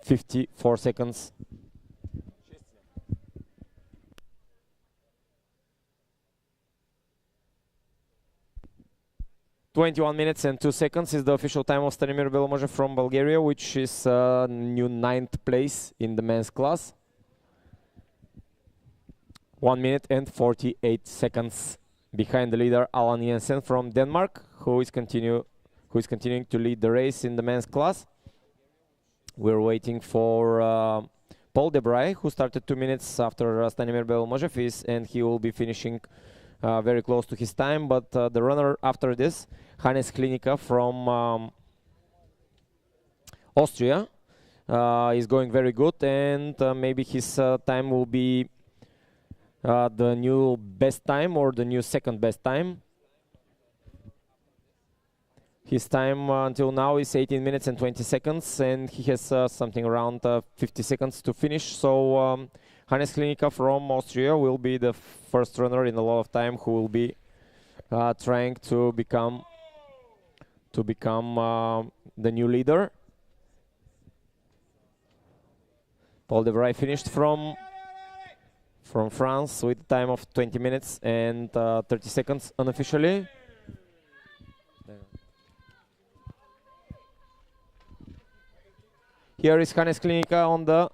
54 seconds. (21 minutes and 2 seconds) is the official time of Stanimir Belomajev from Bulgaria, which is new 9th place in the men's class. 1 minute and 48 seconds behind the leader Allan Jensen from Denmark, who is continuing to lead the race in the men's class. We're waiting for Paul Debray, who started 2 minutes after Stanimir Belomajev, and he will be finishing very close to his time. But the runner after this, Hannes Klinika from Austria, is going very good, and maybe his time will be the new best time or the new 2nd best time. His time until now is 18 minutes and 20 seconds, and he has something around 50 seconds to finish. So Hannes Klinika from Austria will be the first runner in a lot of time who will be trying to become the new leader. Paul Devray finished from France with a time of 20 minutes and 30 seconds unofficially. Here is Hannes Klinika on the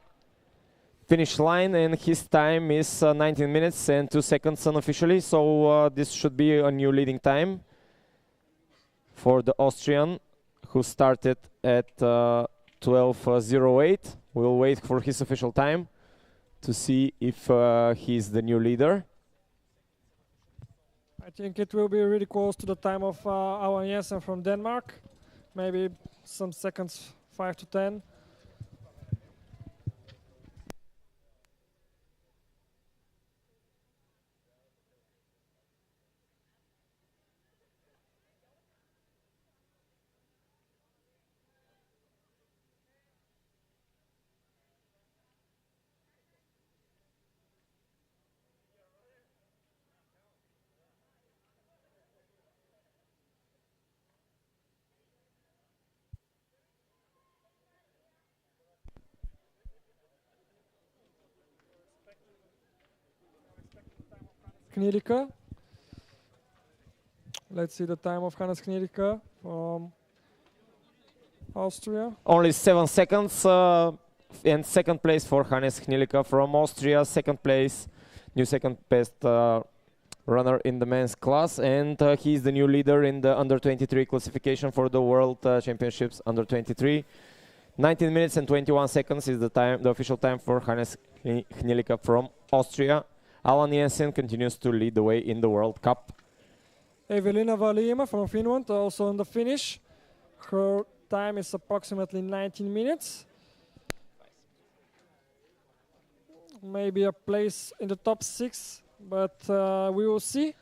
finish line, and his time is 19 minutes and 2 seconds unofficially. So this should be a new leading time for the Austrian, who started at 12:08. We'll wait for his official time to see if he's the new leader. I think it will be really close to the time of Alan Jensen from Denmark. Maybe some seconds, 5 to 10. Knirika. Let's see the time of Hannes Knirika from Austria. Only 7 seconds, and second place for Hannes Knirika from Austria. Second place, new second best runner in the men's class, and he's the new leader in the under-23 classification for the World Championships under-23. 19 minutes and 21 seconds is the time, the official time for Hannes Knirika from Austria. Alan Jensen continues to lead the way in the World Cup. Evelina Valima from Finland, also on the finish. Her time is approximately 19 minutes. Maybe a place in the top 6, but we will see.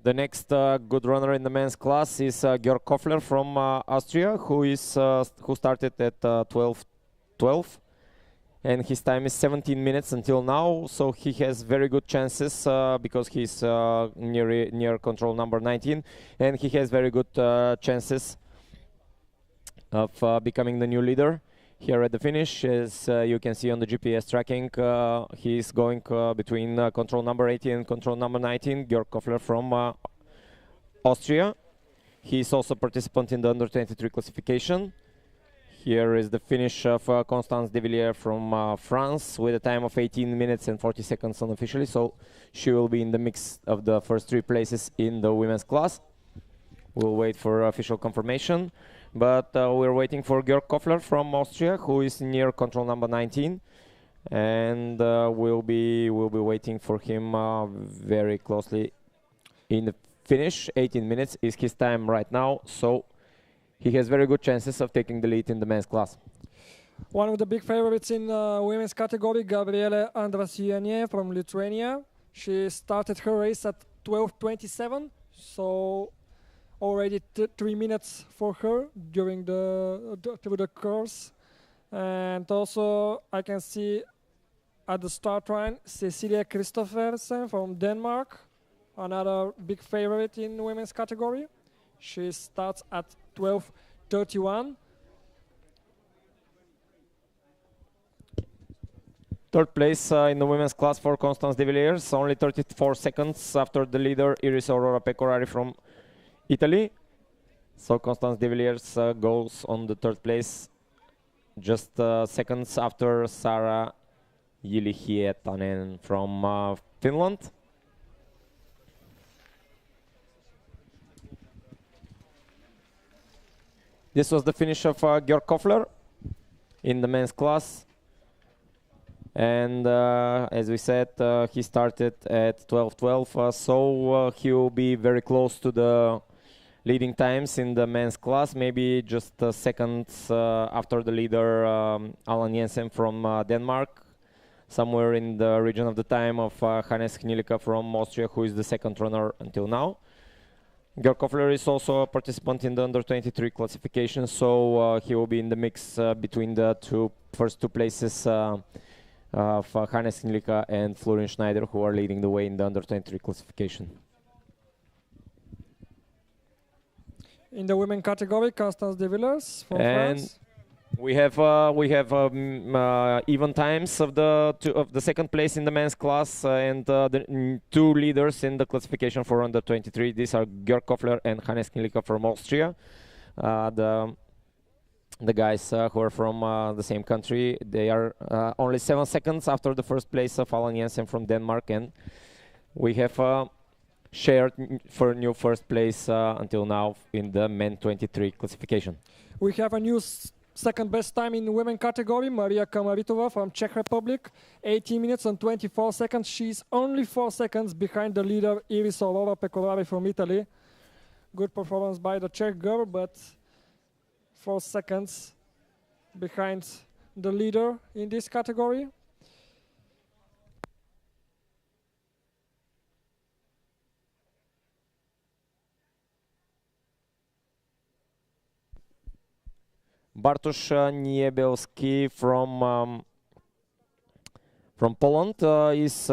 The next good runner in the men's class is Georg Koffler from Austria, who started at 12:12, and his time is 17 minutes until now. So he has very good chances because he's near control number 19, and he has very good chances of becoming the new leader. Here at the finish, as you can see on the GPS tracking, he's going between control number 18 and control number 19, Georg Koffler from Austria. He's also a participant in the under-23 classification. Here is the finish of Constance de Villiers from France with a time of 18 minutes and 40 seconds unofficially, so she will be in the mix of the first 3 places in the women's class. We'll wait for official confirmation. But we're waiting for Georg Koffler from Austria, who is near control number 19, and we'll be waiting for him very closely in the finish. 18 minutes is his time right now, so he has very good chances of taking the lead in the men's class. One of the big favorites in women's category, Gabriele Andrasianie from Lithuania. She started her race at 12:27, so already 3 minutes for her during the course. And also I can see at the start line Cecilia Christoffersen from Denmark, another big favorite in women's category. She starts at 12:31. Third place in the women's class for Constance de Villiers, only 34 seconds after the leader Iris Aurora Pecorari from Italy. So Constance de Villiers goes on the third place, just seconds after Sara Jyli-Hietanen from Finland. This was the finish of Georg Koffler in the men's class. And as we said, he started at 12:12, so he will be very close to the leading times in the men's class, maybe just seconds after the leader, Alan Jensen from Denmark, somewhere in the region of the time of Hannes Hnilika from Austria, who is the second runner until now. Georg Koffler is also a participant in the under-23 classification, so he will be in the mix between the first two places of Hannes Hnilika and Florian Schneider, who are leading the way in the under-23 classification. In the women category, Constance de Villers from France. We have even times of the second place in the men's class and the two leaders in the classification for under 23. These are Georg Koffler and Hannes Hnilika from Austria. The guys who are from the same country, they are only 7 seconds after the first place of Alan Jensen from Denmark, and we have shared for new first place until now in the men 23 classification. We have a new second best time in the women category, Maria Kamaritova from Czech Republic, 18 minutes and 24 seconds. She's only 4 seconds behind the leader, Iris Aurora Pecorari from Italy. Good performance by the Czech girl, but 4 seconds behind the leader in this category. Bartosz Niebelski from Poland is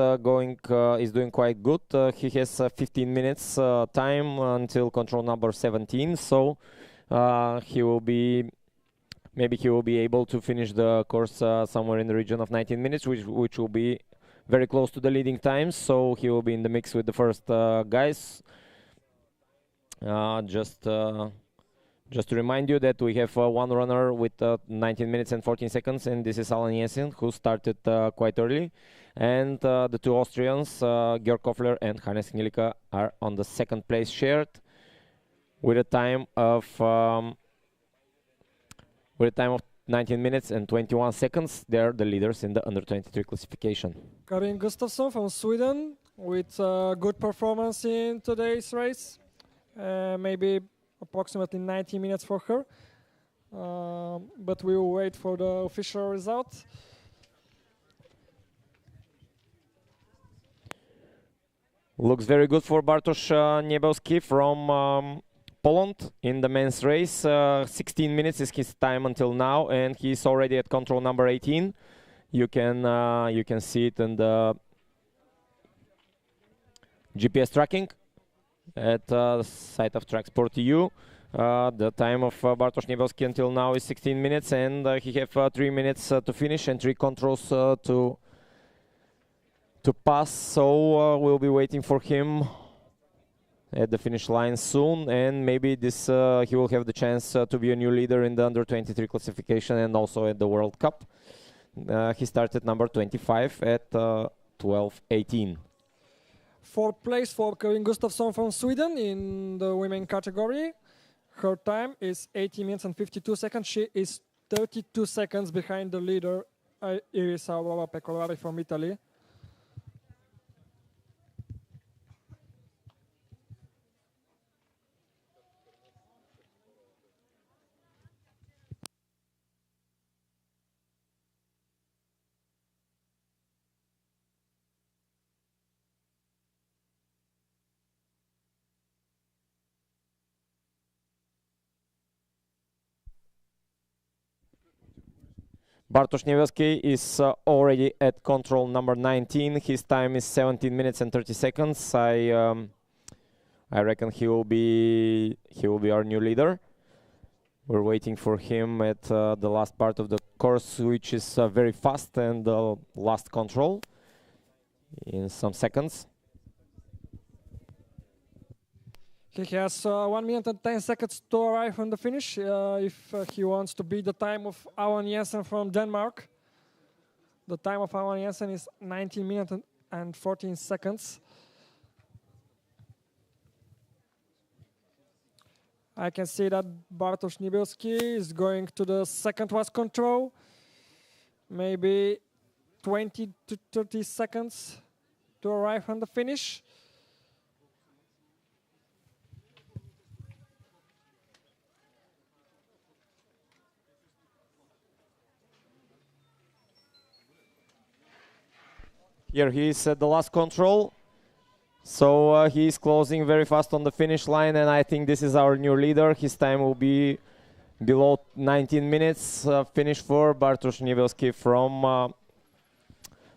doing quite good. He has 15 minutes time until control number 17, so maybe he will be able to finish the course somewhere in the region of 19 minutes, which will be very close to the leading times. So he will be in the mix with the first guys. Just to remind you that we have one runner with 19 minutes and 14 seconds, and this is Alan Jensen, who started quite early. And the two Austrians, Georg Koffler and Hannes Hnilika, are on the second place shared with a time of 19 minutes and 21 seconds. They're the leaders in the under-23 classification. Karin Gustafsson from Sweden with good performance in today's race. Maybe approximately 90 minutes for her, but we will wait for the official result. Looks very good for Bartosz Niebelski from Poland in the men's race. 16 minutes is his time until now, and he's already at control number 18. You can see it in the GPS tracking at the site of TrackSport.eu. The time of Bartosz Niebelski until now is 16 minutes, and he have 3 minutes to finish and 3 controls to pass. So we'll be waiting for him at the finish line soon, and maybe this he will have the chance to be a new leader in the under-23 classification and also at the World Cup. He started number 25 at 12:18. Fourth place for Karin Gustafsson from Sweden in the women category. Her time is 80 minutes and 52 seconds. She is 32 seconds behind the leader, Iris Aurora Pecorari from Italy. Bartosz Niebelski is already at control number 19. His time is 17 minutes and 30 seconds. I reckon he will be our new leader. We're waiting for him at the last part of the course, which is very fast, and the last control in some seconds. He has 1 minute and 10 seconds to arrive on the finish if he wants to beat the time of Alan Jensen from Denmark. The time of Alan Jensen is 19 minutes and 14 seconds. I can see that Bartosz Niebelski is going to the second last control. Maybe 20 to 30 seconds to arrive on the finish. Here he is at the last control. So he's closing very fast on the finish line, and I think this is our new leader. His time will be below 19 minutes. Finish for Bartosz Niewielski from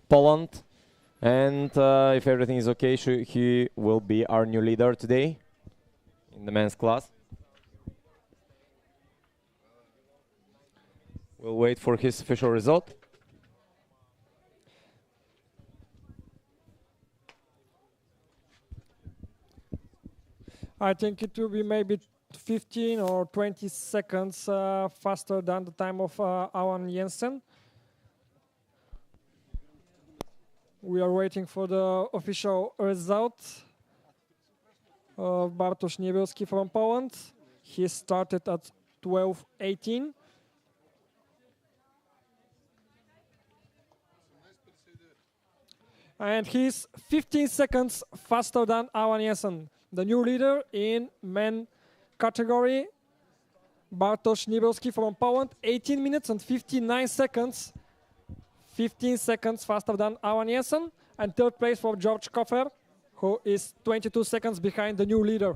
Poland. And if everything is okay, he will be our new leader today in the men's class. We'll wait for his official result. I think it will be maybe 15 or 20 seconds faster than the time of Alan Jensen. We are waiting for the official result of Bartosz Niewielski from Poland. He started at 12:18. And he's 15 seconds faster than Alan Jensen, the new leader in men category. Bartosz Niewielski from Poland, 18 minutes and 59 seconds. 15 seconds faster than Alan Jensen. And third place for George Koffer, who is 22 seconds behind the new leader.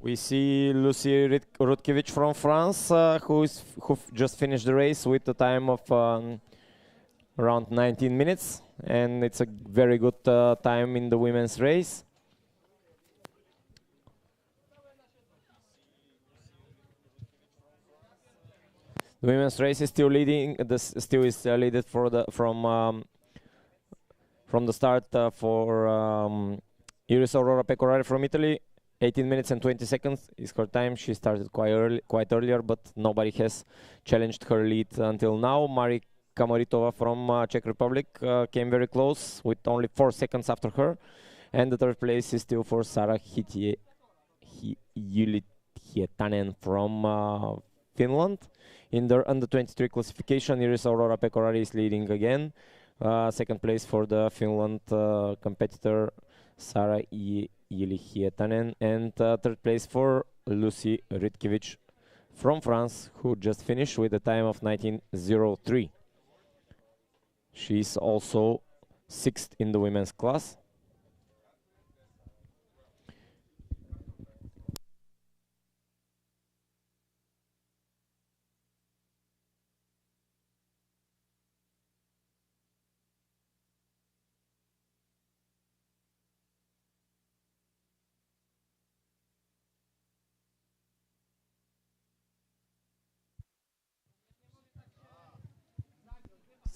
We see Lucy Rutkiewicz from France, who just finished the race with the time of around 19 minutes. And it's a very good time in the women's race. The women's race is still leading. Still is leaded for the from the start for Iris Aurora Pecorari from Italy. 18 minutes and 20 seconds is her time. She started quite earlier, but nobody has challenged her lead until now. Mari Kamoritova from Czech Republic came very close with only 4 seconds after her. And the third place is still for Sara Hietanen from Finland. In the under-23 classification, Iris Aurora Pecorari is leading again. Second place for the Finland competitor Sara Hietanen, and third place for Lucy Rutkiewicz from France, who just finished with a time of 19:03. She's also 6th in the women's class.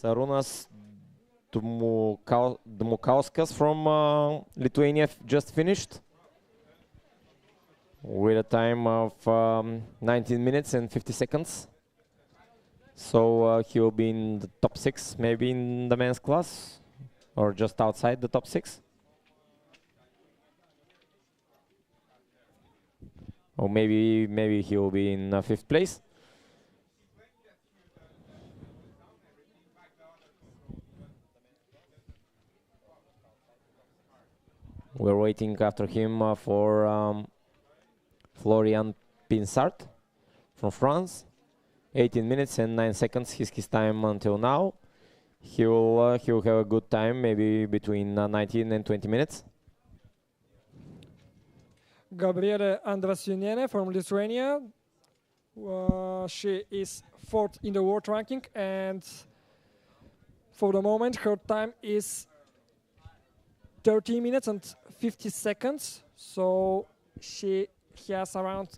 Sarūnas Dmukauskas from Lithuania just finished with a time of 19 minutes and 50 seconds. So he will be in the top 6, maybe in the men's class, or just outside the top 6. Or maybe he will be in 5th place. We're waiting after him for Florian Pinsart from France. 18 minutes and 9 seconds is his time until now. He'll have a good time, maybe between 19 and 20 minutes. Gabriele Andrasiunienė from Lithuania. She is 4th in the world ranking, and for the moment her time is 13 minutes and 50 seconds. So she has around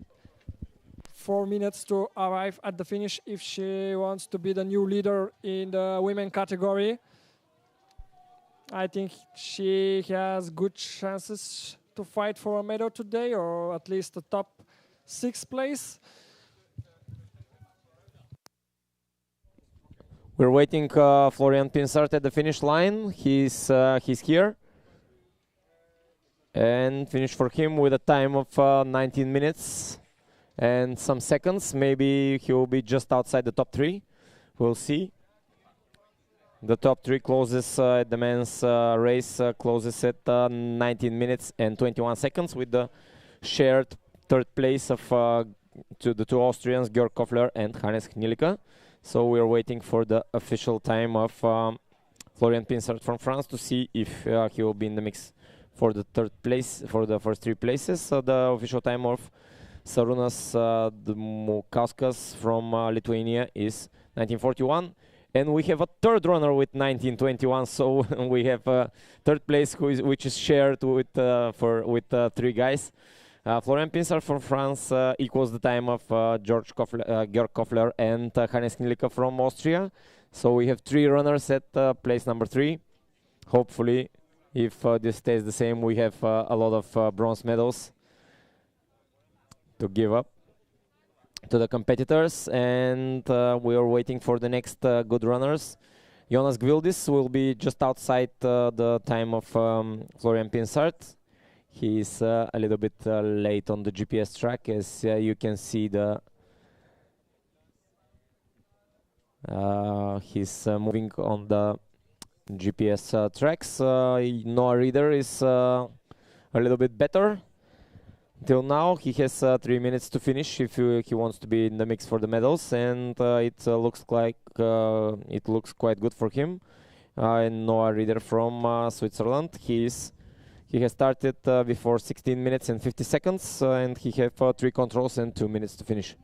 4 minutes to arrive at the finish if she wants to be the new leader in the women category. I think she has good chances to fight for a medal today, or at least the top 6th place. We're waiting Florian Pinsart at the finish line. He's here. And finish for him with a time of 19 minutes and some seconds. Maybe he will be just outside the top 3. We'll see. The top 3 closes at the men's race closes at 19 minutes and 21 seconds with the shared third place of to the 2 Austrians, Georg Koffler and Hannes Hnilika. So we're waiting for the official time of Florian Pinsart from France to see if he will be in the mix for the third place, for the first three places. So the official time of Sarūnas Dmukauskas from Lithuania is 1941. And we have a third runner with 1921, so we have third place which is shared with three guys. Florian Pinsart from France equals the time of Georg Koffler and Hannes Knilika from Austria. So we have three runners at place number 3. Hopefully, if this stays the same, we have a lot of bronze medals to give up to the competitors, and we are waiting for the next good runners. Jonas Gvildis will be just outside the time of Florian Pinsart. He's a little bit late on the GPS track, as you can see he's moving on the GPS tracks. Noah Reader is a little bit better. Till now, he has 3 minutes to finish if he wants to be in the mix for the medals, and it looks like it looks quite good for him. And Noah Reader from Switzerland, he has started before 16 minutes and 50 seconds, and he has 3 controls and 2 minutes to finish.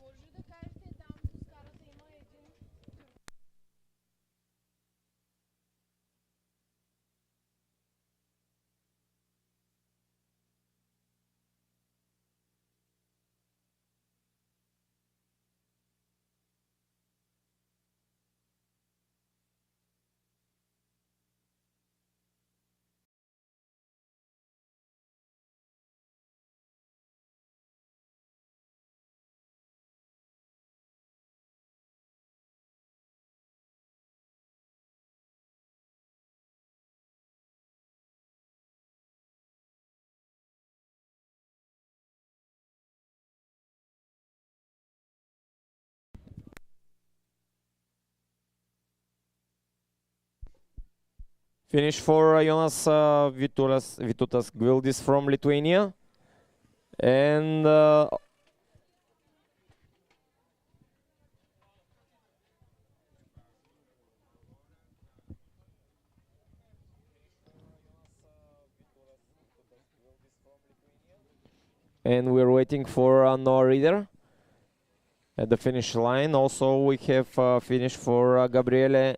Finish for Jonas Vytautas Gvildis from Lithuania. And we're waiting for Noah Reader at the finish line. Also, we have finish for Gabriele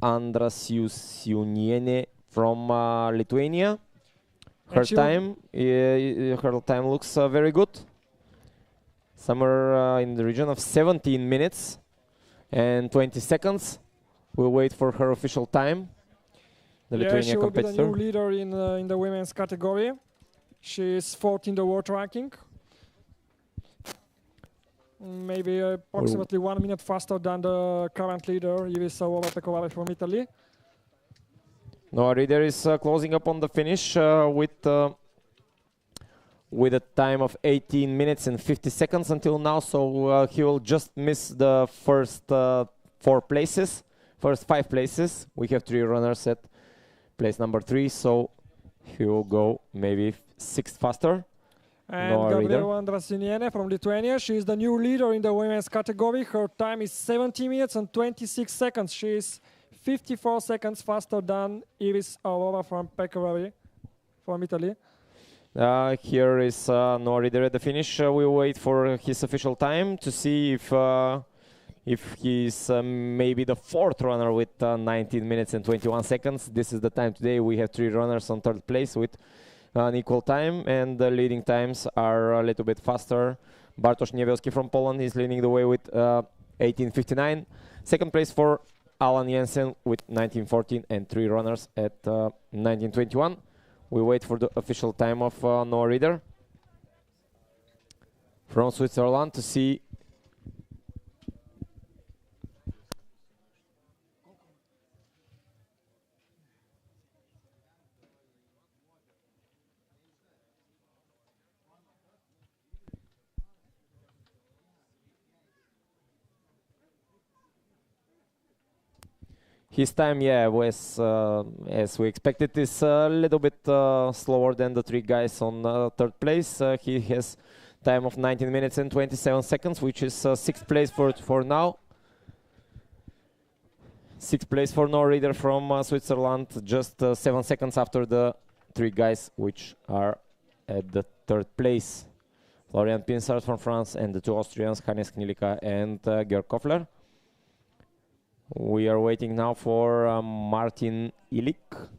Andrasiunienė from Lithuania. Her time looks very good. Somewhere in the region of 17 minutes and 20 seconds. We'll wait for her official time. The Lithuanian competitor. She will be the new leader in the women's category. She is 4th in the world ranking. Maybe approximately 1 minute faster than the current leader, Ivisa Pekovac from Italy. Noah Reader is closing up on the finish with a time of 18 minutes and 50 seconds until now, so he will just miss the first 5 places. We have 3 runners at place number 3, so he will go maybe 6th faster. And Gabriela Andrasiunienė from Lithuania, she is the new leader in the women's category. Her time is 17 minutes and 26 seconds. She is 54 seconds faster than Iris Aurora from Pecorari from Italy. Here is Noah Reader at the finish. We'll wait for his official time to see if he's maybe the 4th runner with 19 minutes and 21 seconds. This is the time today. We have 3 runners on 3rd place with an equal time, and the leading times are a little bit faster. Bartosz Niewielski from Poland is leading the way with 18:59. 2nd place for Alan Jensen with 19:14, and 3 runners at 19:21. We wait for the official time of Noah Reader from Switzerland to see his time. Was as we expected, is a little bit slower than the 3 guys on 3rd place. He has time of 19 minutes and 27 seconds, which is 6th place for now. Sixth place for no reader from Switzerland, just 7 seconds after the 3 guys which are at the 3rd place. Florian Pinsart from France and the 2 Austrians, Hannes Knilika and Georg Koffler. We are waiting now for Martin Illich.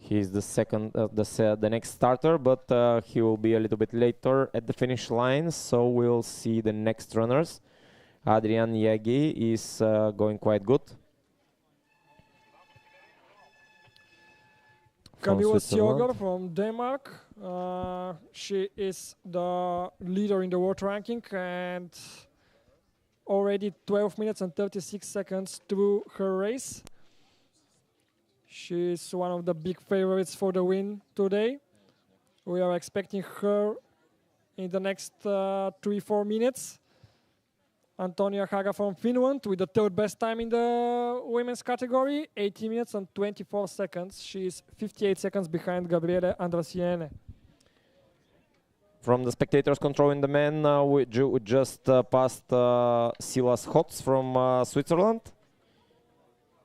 He's the second, the next starter, but he will be a little bit later at the finish line, so we'll see the next runners. Adrian Yagi is going quite good. Camilla Sjögård from Denmark. She is the leader in the world ranking and already 12 minutes and 36 seconds through her race. She's one of the big favorites for the win today. We are expecting her in the next 3-4 minutes. Antonia Haga from Finland with the 3rd best time in the women's category, 18 minutes and 24 seconds. She's 58 seconds behind Gabriele Andrasiene. From the spectators controlling the men, we just passed Silas Hotz from Switzerland.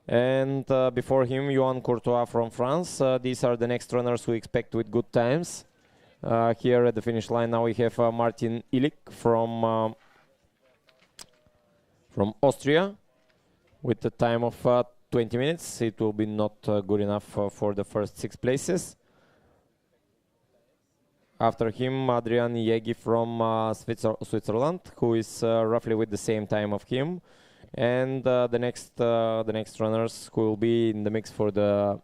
And before him, Johan Courtois from France. These are the next runners we expect with good times. Here at the finish line now we have Martin Illich from Austria with a time of 20 minutes. It will be not good enough for the first 6 places. After him, Adrian Yegi from Switzerland, who is roughly with the same time of him. And the next runners who will be in the mix for the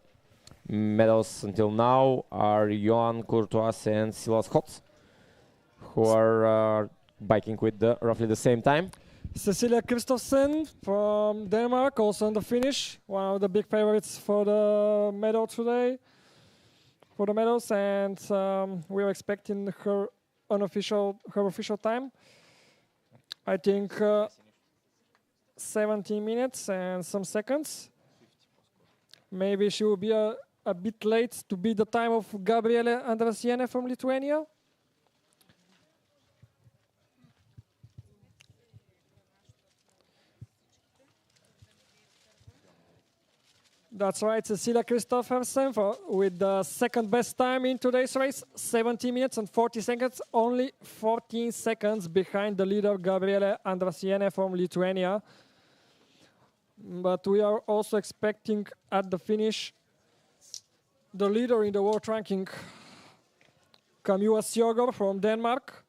medals until now are Johan Courtois and Silas Hotz, who are biking with roughly the same time. Cecilia Kristofsen from Denmark, also on the finish, one of the big favorites for the medal today, for the medals, and we are expecting her official time. I think 17 minutes and some seconds. Maybe she will be a bit late to beat the time of Gabriele Andrasiene from Lithuania. That's right, Cecilia Kristoffersen with the 2nd best time in today's race, 17 minutes and 40 seconds, only 14 seconds behind the leader Gabriele Andrasiene from Lithuania. But we are also expecting at the finish the leader in the world ranking, Camilla Sjögård from Denmark.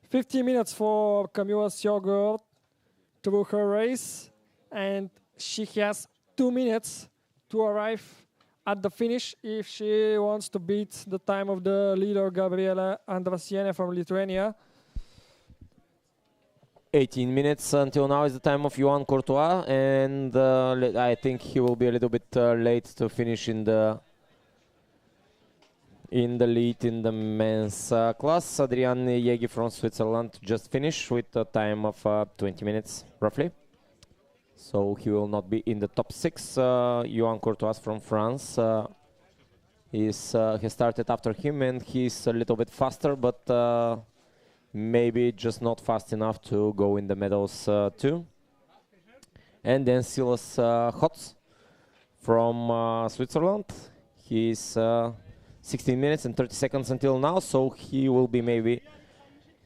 "15 minutes for Camilla Sjögård through her race, and she has 2 minutes to arrive at the finish if she wants to beat the time of the leader Gabriele Andrasiene from Lithuania. 18 minutes until now is the time of Johan Courtois, and I think he will be a little bit late to finish in the lead in the men's class. Adrian Yegi from Switzerland just finished with a time of 20 minutes roughly, so he will not be in the top 6. Johan Courtois from France he started after him, and he's a little bit faster, but maybe just not fast enough to go in the medals too. And then Silas Hotz from Switzerland. He's 16 minutes and 30 seconds until now, so he will be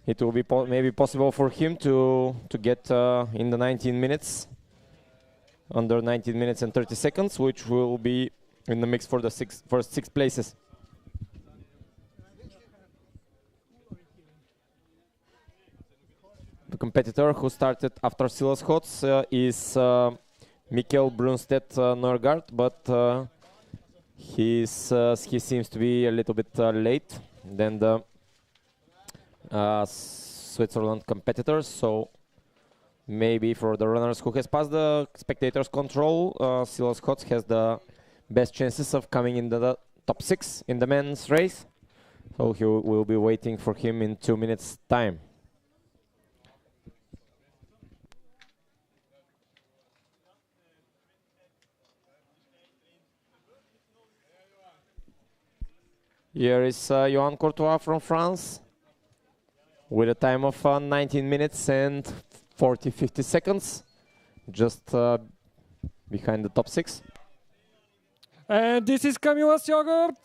it will be maybe possible for him to get in the 19 minutes, under 19 minutes and 30 seconds, which will be in the mix for the first 6 places. The competitor who started after Silas Hotz is Mikkel Brunstedt Norgard, but he seems to be a little bit late than the Switzerland competitors, so maybe for the runners who has passed the spectators control, Silas Hotz has the best chances of coming in the top 6 in the men's race, so he will be waiting for him in 2 minutes time. Here is Johan Courtois from France with a time of 19 minutes and 50 seconds, just behind the top 6. And this is Camilla Sjogert,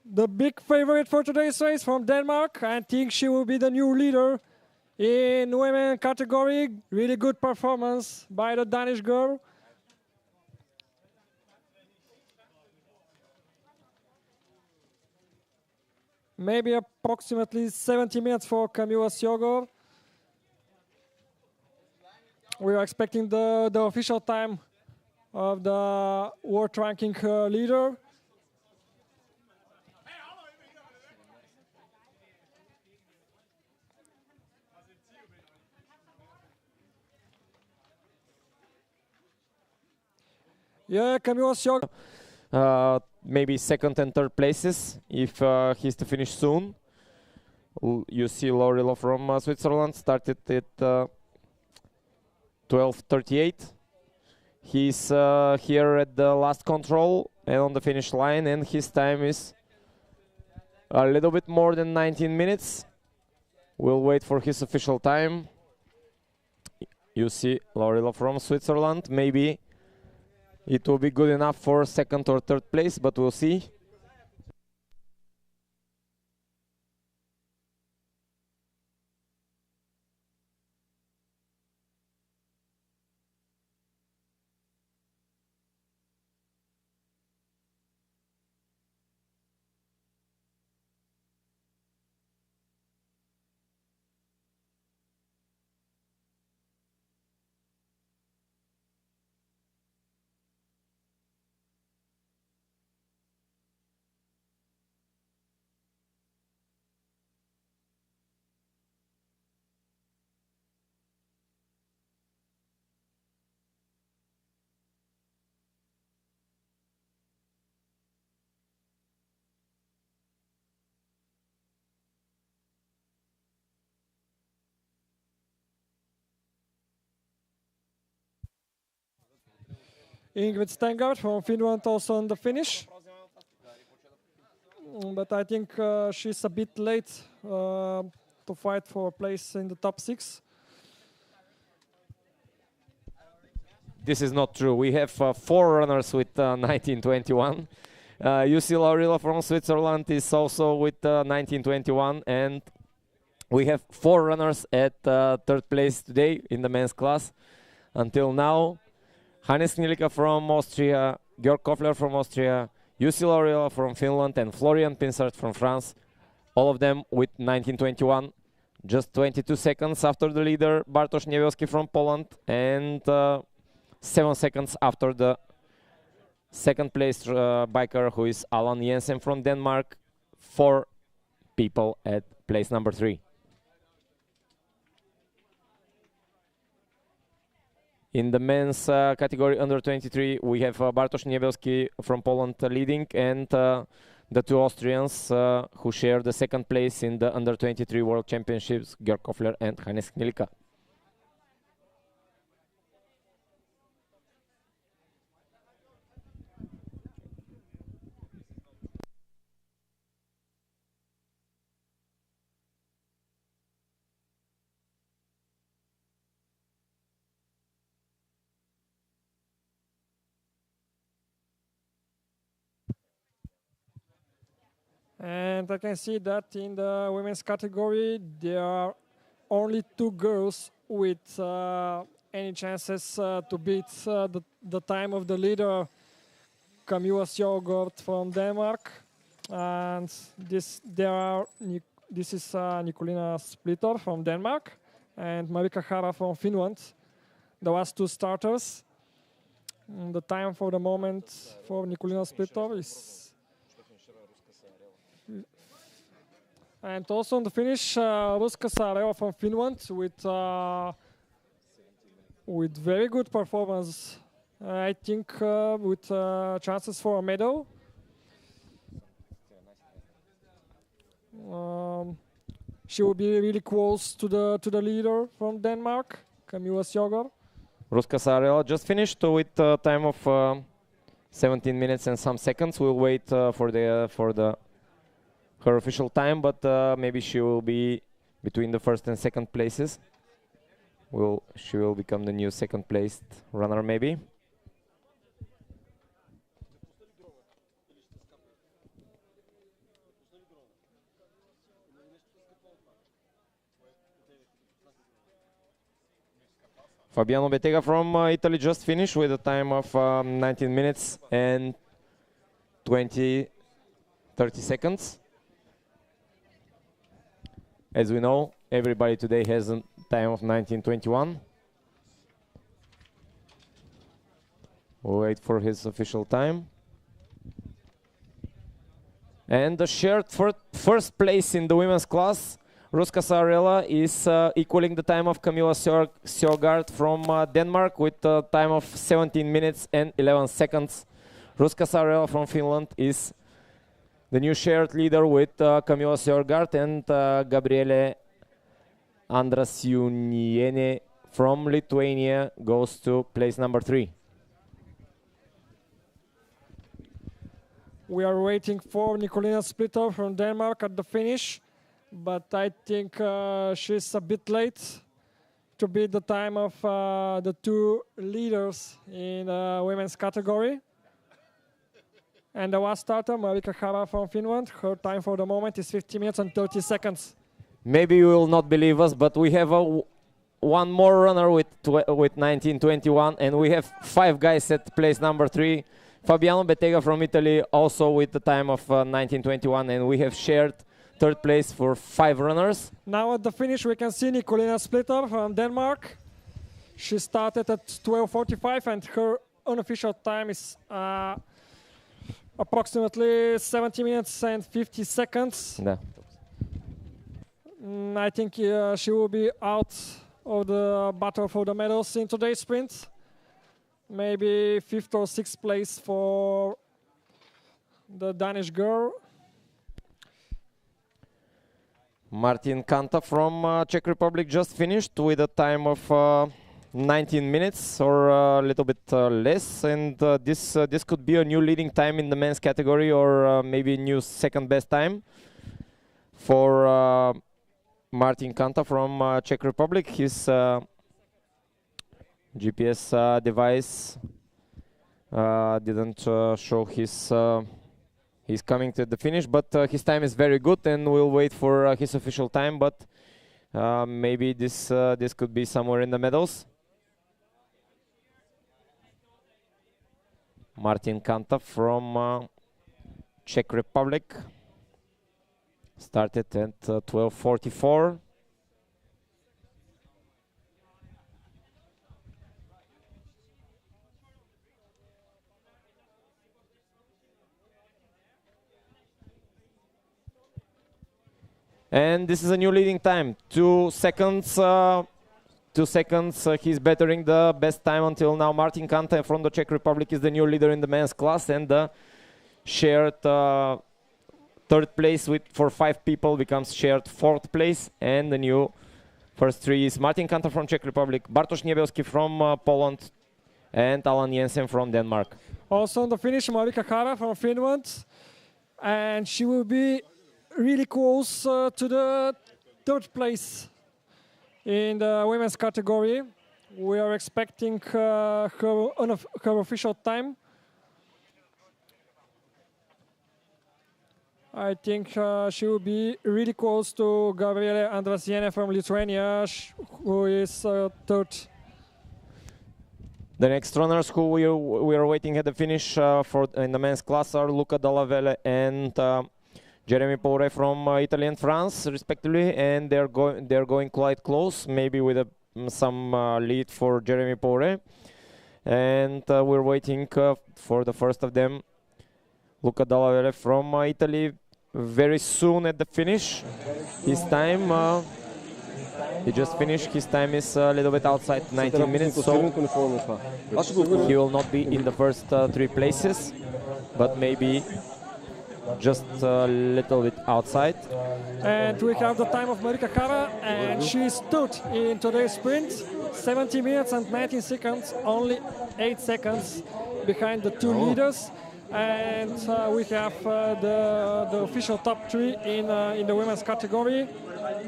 the big favorite for today's race from Denmark. I think she will be the new leader in women category. Really good performance by the Danish girl. Maybe approximately 70 minutes for Camilla Sjogert. We are expecting the official time of the world ranking leader. Yeah, Camilla Sjogert. Maybe second and third places if he's to finish soon. You see Laurila from Switzerland started at 12:38. He's here at the last control and on the finish line, and his time is a little bit more than 19 minutes. We'll wait for his official time. You see Laurila from Switzerland. Maybe it will be good enough for second or third place, but we'll see. Ingrid Stengard from Finland also on the finish. But I think she's a bit late to fight for a place in the top 6. This is not true. We have 4 runners with 1921. You see Laurila from Switzerland is also with 1921, and we have 4 runners at third place today in the men's class until now. Hannes Knilika from Austria, Georg Koffler from Austria, Jussi Laurila from Finland, and Florian Pinsart from France. All of them with 1921. Just 22 seconds after the leader, Bartosz Niewielski from Poland, and 7 seconds after the second place biker, who is Allan Jensen from Denmark. 4 people at place number 3. In the men's category under 23, we have Bartosz Niewielski from Poland leading, and the 2 Austrians who share the second place in the under 23 World Championships, Georg Koffler and Hannes Knilika. And I can see that in the women's category, there are only 2 girls with any chances to beat the time of the leader, Camilla Sjogert from Denmark. And this is Nikolina Splitter from Denmark and Marika Hara from Finland, the last 2 starters. And the time for the moment for Nikolina Splitter is... And also on the finish, Ruska Saarela from Finland with very good performance. I think with chances for a medal. She will be really close to the leader from Denmark, Camilla Sjogert. Ruska Saarela just finished with a time of 17 minutes and some seconds. We'll wait for the her official time, but maybe she will be between the first and second places. She will become the new second placed runner maybe. Fabiano Bettega from Italy just finished with a time of 19 minutes and 30 seconds. As we know, everybody today has a time of 19:21. We'll wait for his official time. And the shared first place in the women's class, Ruska Sarela is equaling the time of Camilla Sjøgaard from Denmark with a time of 17 minutes and 11 seconds. Ruska Sarela from Finland is the new shared leader with Camilla Sjøgaard, and Gabriele Andrasiuniene from Lithuania goes to place number 3. We are waiting for Nikolina Splitter from Denmark at the finish, but I think she's a bit late to beat the time of the two leaders in the women's category. And the last starter, Marika Hara from Finland, her time for the moment is 50 minutes and 30 seconds. Maybe you will not believe us, but we have one more runner with 19:21, and we have 5 guys at place number 3. Fabiano Bettega from Italy also with the time of 19:21, and we have shared third place for 5 runners. Now at the finish we can see Nikolina Splitter from Denmark. She started at 12:45 and her unofficial time is approximately 70 minutes and 50 seconds. Yeah. I think she will be out of the battle for the medals in today's sprint. Maybe 5th or 6th place for the Danish girl. Martin Kanta from Czech Republic just finished with a time of 19 minutes or a little bit less, and this could be a new leading time in the men's category, or maybe a new second best time for Martin Kanta from Czech Republic. His GPS device didn't show he's coming to the finish, but his time is very good, and we'll wait for his official time, but maybe this could be somewhere in the medals. Martin Kanta from Czech Republic started at 12:44. And this is a new leading time, 2 seconds. 2 seconds, he's bettering the best time until now. Martin Kanta from the Czech Republic is the new leader in the men's class, and the shared third place for 5 people becomes shared 4th place, and the new first 3 is Martin Kanta from Czech Republic, Bartosz Niebielski from Poland, and Alan Jensen from Denmark. Also on the finish, Marika Hara from Finland, and she will be really close to the 3rd place in the women's category. We are expecting her official time. I think she will be really close to Gabriele Andrasiene from Lithuania, who is 3rd. The next runners who we are waiting at the finish in the men's class are Luca Dallavelle and Jeremy Poure from Italy and France, respectively, and they're going quite close, maybe with some lead for Jeremy Poure. And we're waiting for the first of them, Luca Dallavelle from Italy, very soon at the finish. His time, he just finished. His time is a little bit outside 19 minutes, so he will not be in the first 3 places, but maybe just a little bit outside. And we have the time of Marika Hara, and she's 3rd in today's sprint, 70 minutes and 19 seconds, only 8 seconds behind the 2 leaders. And we have the official top 3 in the women's category.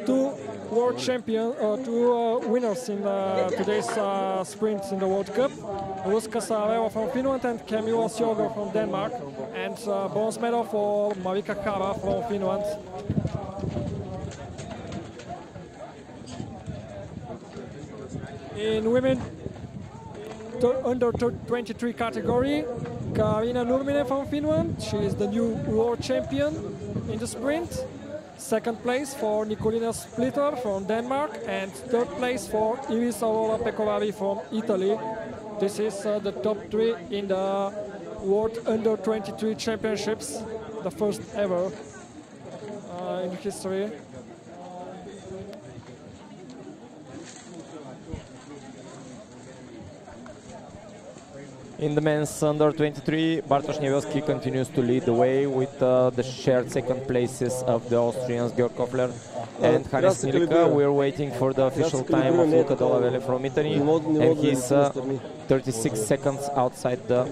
Two world champions, two winners in today's sprint in the World Cup. Ruska Saareva from Finland and Camilla Sjoger from Denmark. And bronze medal for Marika Kara from Finland. In women under 23 category, Karina Nurminen from Finland. She is the new world champion in the sprint. Second place for Nicolina Splitter from Denmark, and third place for Iris Aurora Pecovari from Italy. This is the top 3 in the World Under 23 Championships, the first ever in history. In the men's under 23, Bartosz Niewielski continues to lead the way with the shared second places of the Austrians Georg Koffler and Hannes Nilika. We're waiting for the official time of Luca Dolavelle from Italy, and he's 36 seconds outside the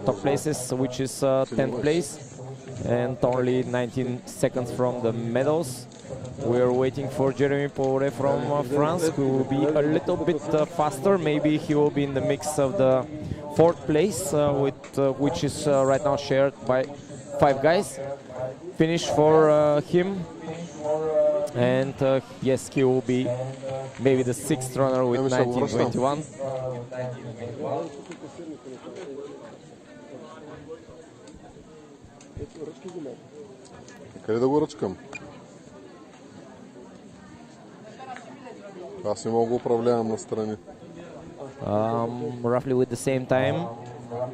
top places, which is 10th place, and only 19 seconds from the medals. We're waiting for Jeremy Poure from France, who will be a little bit faster. Maybe he will be in the mix of the 4th place, which is right now shared by 5 guys. Finish for him, and yes, he will be maybe the 6th runner with 1921. Къде да го ръчкам? Аз не мога да управлявам настрани. Roughly with the same time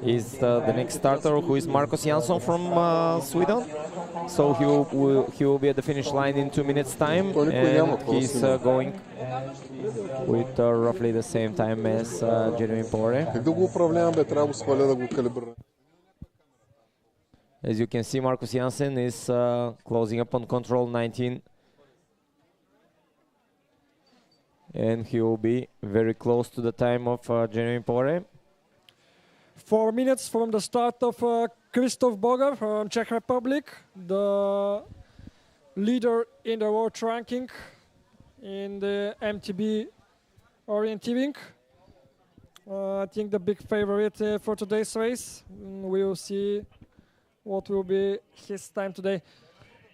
is the next starter, who is Marcus Jansson from Sweden. So he will be at the finish line in 2 minutes time, and he's going with roughly the same time as Jeremy Poure. Как да го управлявам, бе? Трябва да го сваля, да го калибрирам. As you can see, Marcus Janssen is closing up on control 19. And he will be very close to the time of Jeremy Poure. 4 minutes from the start of Krzysztof Bogar from Czech Republic, the leader in the world ranking in the MTB orienteering. I think the big favorite for today's race. We will see what will be his time today.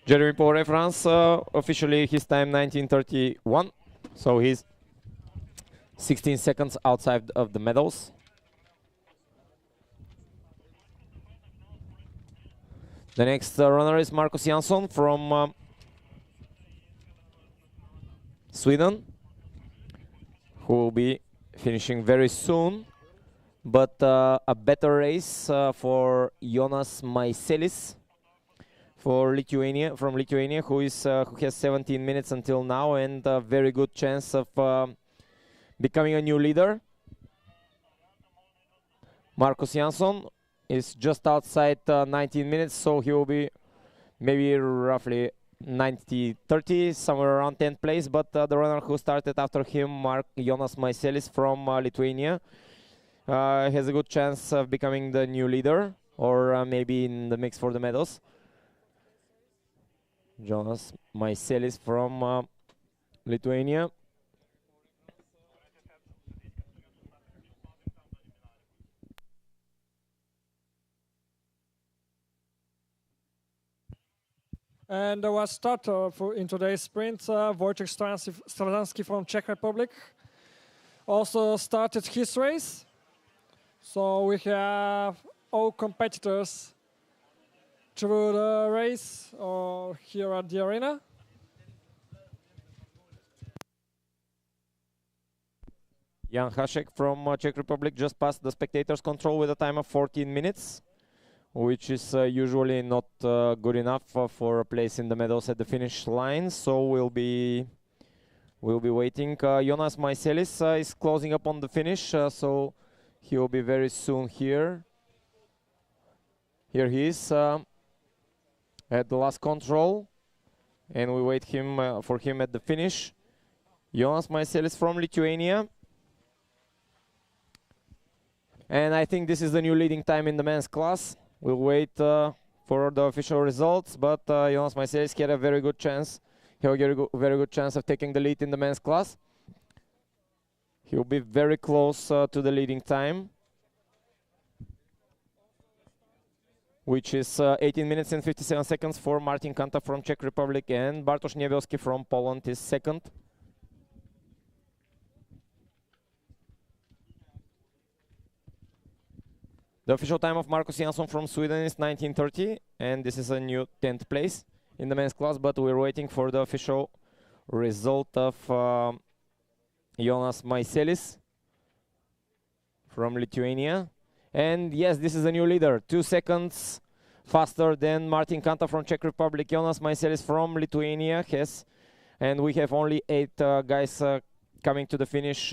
Jeremy Poure, France, officially his time 19:31. So he's 16 seconds outside of the medals. The next runner is Marcus Jansson from Sweden, who will be finishing very soon. But a better race for Jonas Maiselis from Lithuania, who has 17 minutes until now, and a very good chance of becoming a new leader. Marcus Jansson is just outside 19 minutes, so he will be maybe roughly 90-30, somewhere around 10th place. But the runner who started after him, Jonas Maiselis from Lithuania, has a good chance of becoming the new leader, or maybe in the mix for the medals. Jonas Maiselis from Lithuania. And the last starter in today's sprint, Wojciech Straczynski from Czech Republic, also started his race. So we have all competitors through the race or here at the arena. Jan Hasek from Czech Republic just passed the spectators control with a time of 14 minutes, which is usually not good enough for a place in the medals at the finish line. So we'll be waiting. Jonas Maiselis is closing up on the finish, so he will be very soon here. Here he is at the last control, and we wait for him at the finish. Jonas Maiselis from Lithuania. And I think this is the new leading time in the men's class. We'll wait for the official results, but Jonas Maiselis had a very good chance. He had a very good chance of taking the lead in the men's class. He'll be very close to the leading time, which is 18 minutes and 57 seconds for Martin Kanta from Czech Republic, and Bartosz Niebielski from Poland is second. The official time of Marcus Jansson from Sweden is 19:30, and this is a new 10th place in the men's class, but we're waiting for the official result of Jonas Maiselis from Lithuania. And yes, this is a new leader, 2 seconds faster than Martin Kanta from Czech Republic. Jonas Maiselis from Lithuania has, and we have only 8 guys coming to the finish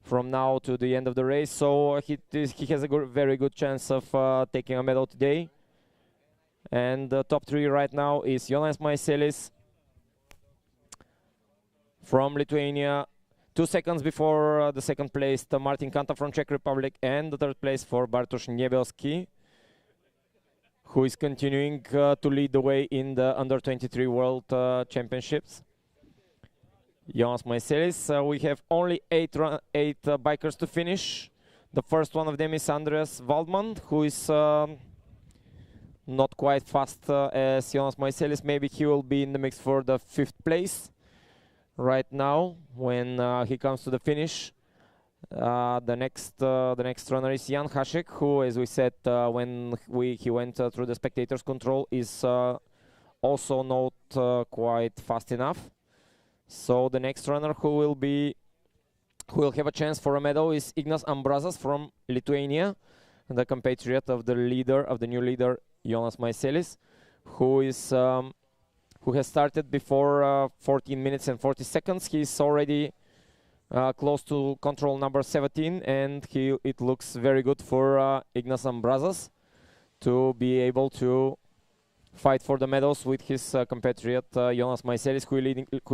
from now to the end of the race, so he has a very good chance of taking a medal today. And the top 3 right now is Jonas Maiselis from Lithuania, 2 seconds before the second place, Martin Kanta from Czech Republic, and the third place for Bartosz Niebielski, who is continuing to lead the way in the Under-23 World Championships. Jonas Maiselis, we have only 8 bikers to finish. The first one of them is Andreas Waldman, who is not quite fast as Jonas Maiselis. Maybe he will be in the mix for the 5th place right now when he comes to the finish. The next runner is Jan Hasek, who, as we said when he went through the spectators control, is also not quite fast enough. So the next runner who will have a chance for a medal is Ignas Ambrazas from Lithuania, the compatriot of the new leader Jonas Maiselis, who has started before 14 minutes and 40 seconds. He's already close to control number 17, and it looks very good for Ignas Ambrazas to be able to fight for the medals with his compatriot Jonas Maiselis, who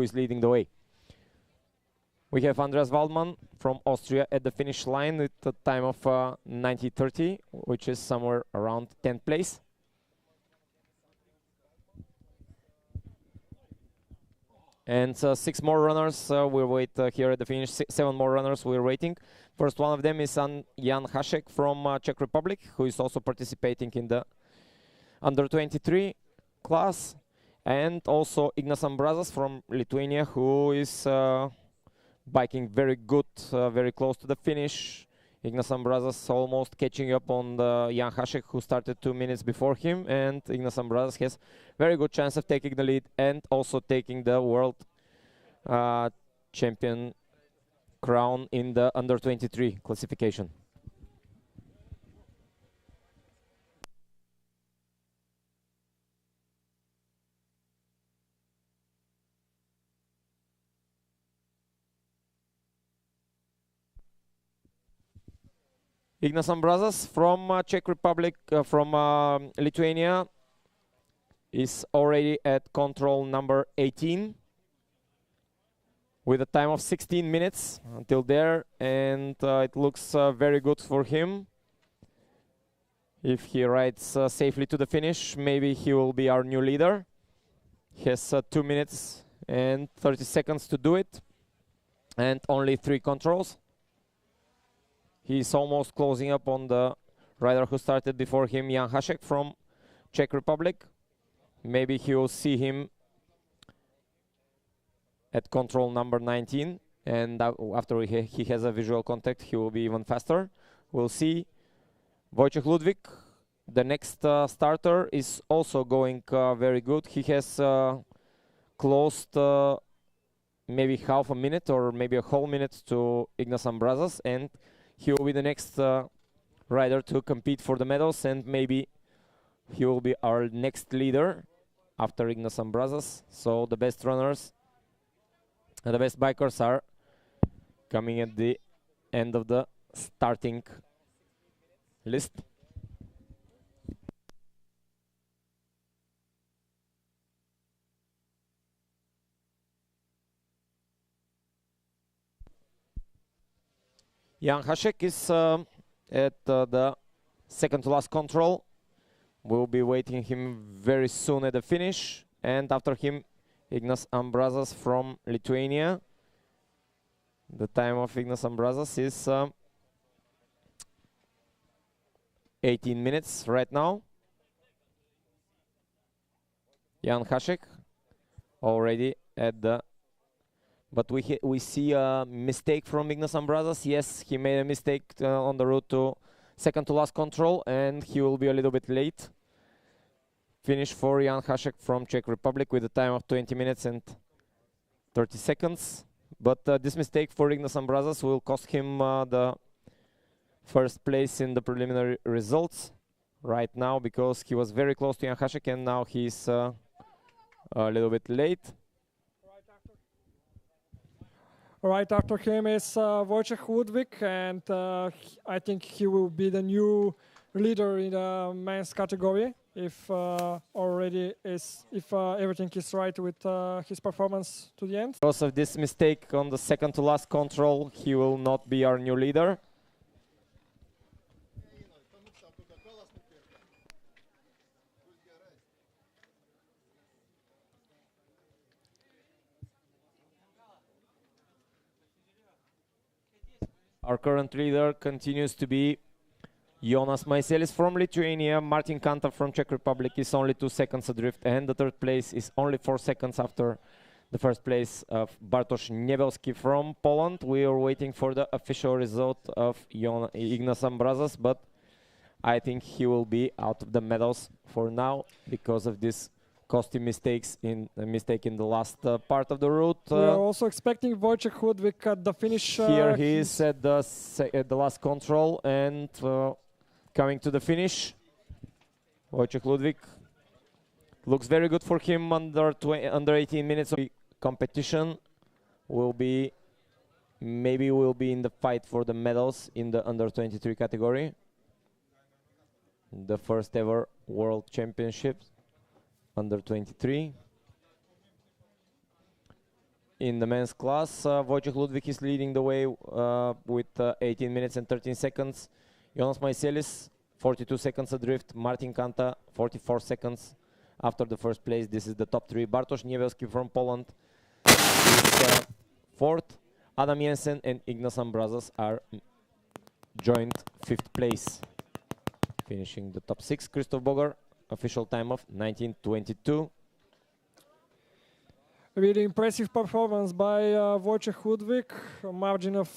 is leading the way. We have Andreas Waldman from Austria at the finish line with a time of 19:30, which is somewhere around 10th place. And 6 more runners will wait here at the finish. 7 more runners we're waiting. First one of them is Jan Hasek from Czech Republic, who is also participating in the Under-23 class, and also Ignas Ambrazas from Lithuania, who is biking very good, very close to the finish. Ignas Ambrazas almost catching up on Jan Hasek, who started 2 minutes before him, and Ignas Ambrazas has very good chance of taking the lead and also taking the world champion crown in the Under-23 classification. Ignas Ambrazas from Czech Republic, from Lithuania, is already at control number 18 with a time of 16 minutes until there, and it looks very good for him. If he rides safely to the finish, maybe he will be our new leader. He has 2 minutes and 30 seconds to do it, and only 3 controls. He's almost closing up on the rider who started before him, Jan Hasek from Czech Republic. Maybe he will see him at control number 19, and after he has a visual contact, he will be even faster. We'll see. Wojciech Ludwik, the next starter, is also going very good. He has closed maybe half a minute or maybe a whole minute to Ignas Ambrazas, and he will be the next rider to compete for the medals, and maybe he will be our next leader after Ignas Ambrazas. So the best runners and the best bikers are coming at the end of the starting list. Jan Hasek is at the second to last control. We'll be waiting him very soon at the finish. And after him, Ignas Ambrazas from Lithuania. The time of Ignas Ambrazas is 18 minutes right now. Jan Hasek already at the... But we see a mistake from Ignas Ambrazas. Yes, he made a mistake on the route to second to last control, and he will be a little bit late. Finish for Jan Hasek from Czech Republic with a time of 20 minutes and 30 seconds. But this mistake for Ignas Ambrazas will cost him the first place in the preliminary results right now, because he was very close to Jan Hasek and now he's a little bit late. Right after him is Wojciech Ludwig, and I think he will be the new leader in the men's category if everything is right with his performance to the end. Because of this mistake on the second to last control, he will not be our new leader. Our current leader continues to be Jonas Maiselis from Lithuania. Martin Kanta from Czech Republic is only 2 seconds adrift, and the third place is only 4 seconds after the first place of Bartosz Niebelski from Poland. We are waiting for the official result of Ignas Ambrazas, but I think he will be out of the medals for now because of this costly mistake in the last part of the route. We are also expecting Wojciech Ludwig at the finish. Here he is at the last control and coming to the finish. Wojciech Ludwig looks very good for him. Under 18 minutes of competition will be, maybe will be in the fight for the medals in the under 23 category. The first ever World Championships under 23. In the men's class, Wojciech Ludwig is leading the way with 18 minutes and 13 seconds. Jonas Maiselis, 42 seconds adrift. Martin Kanta, 44 seconds after the first place. This is the top three. Bartosz Niebelski from Poland is fourth. Adam Jensen and Ignas Ambrazas are joint fifth place. Finishing the top six, Krzysztof Bogar, official time of 19:22. Really impressive performance by Wojciech Ludwig, a margin of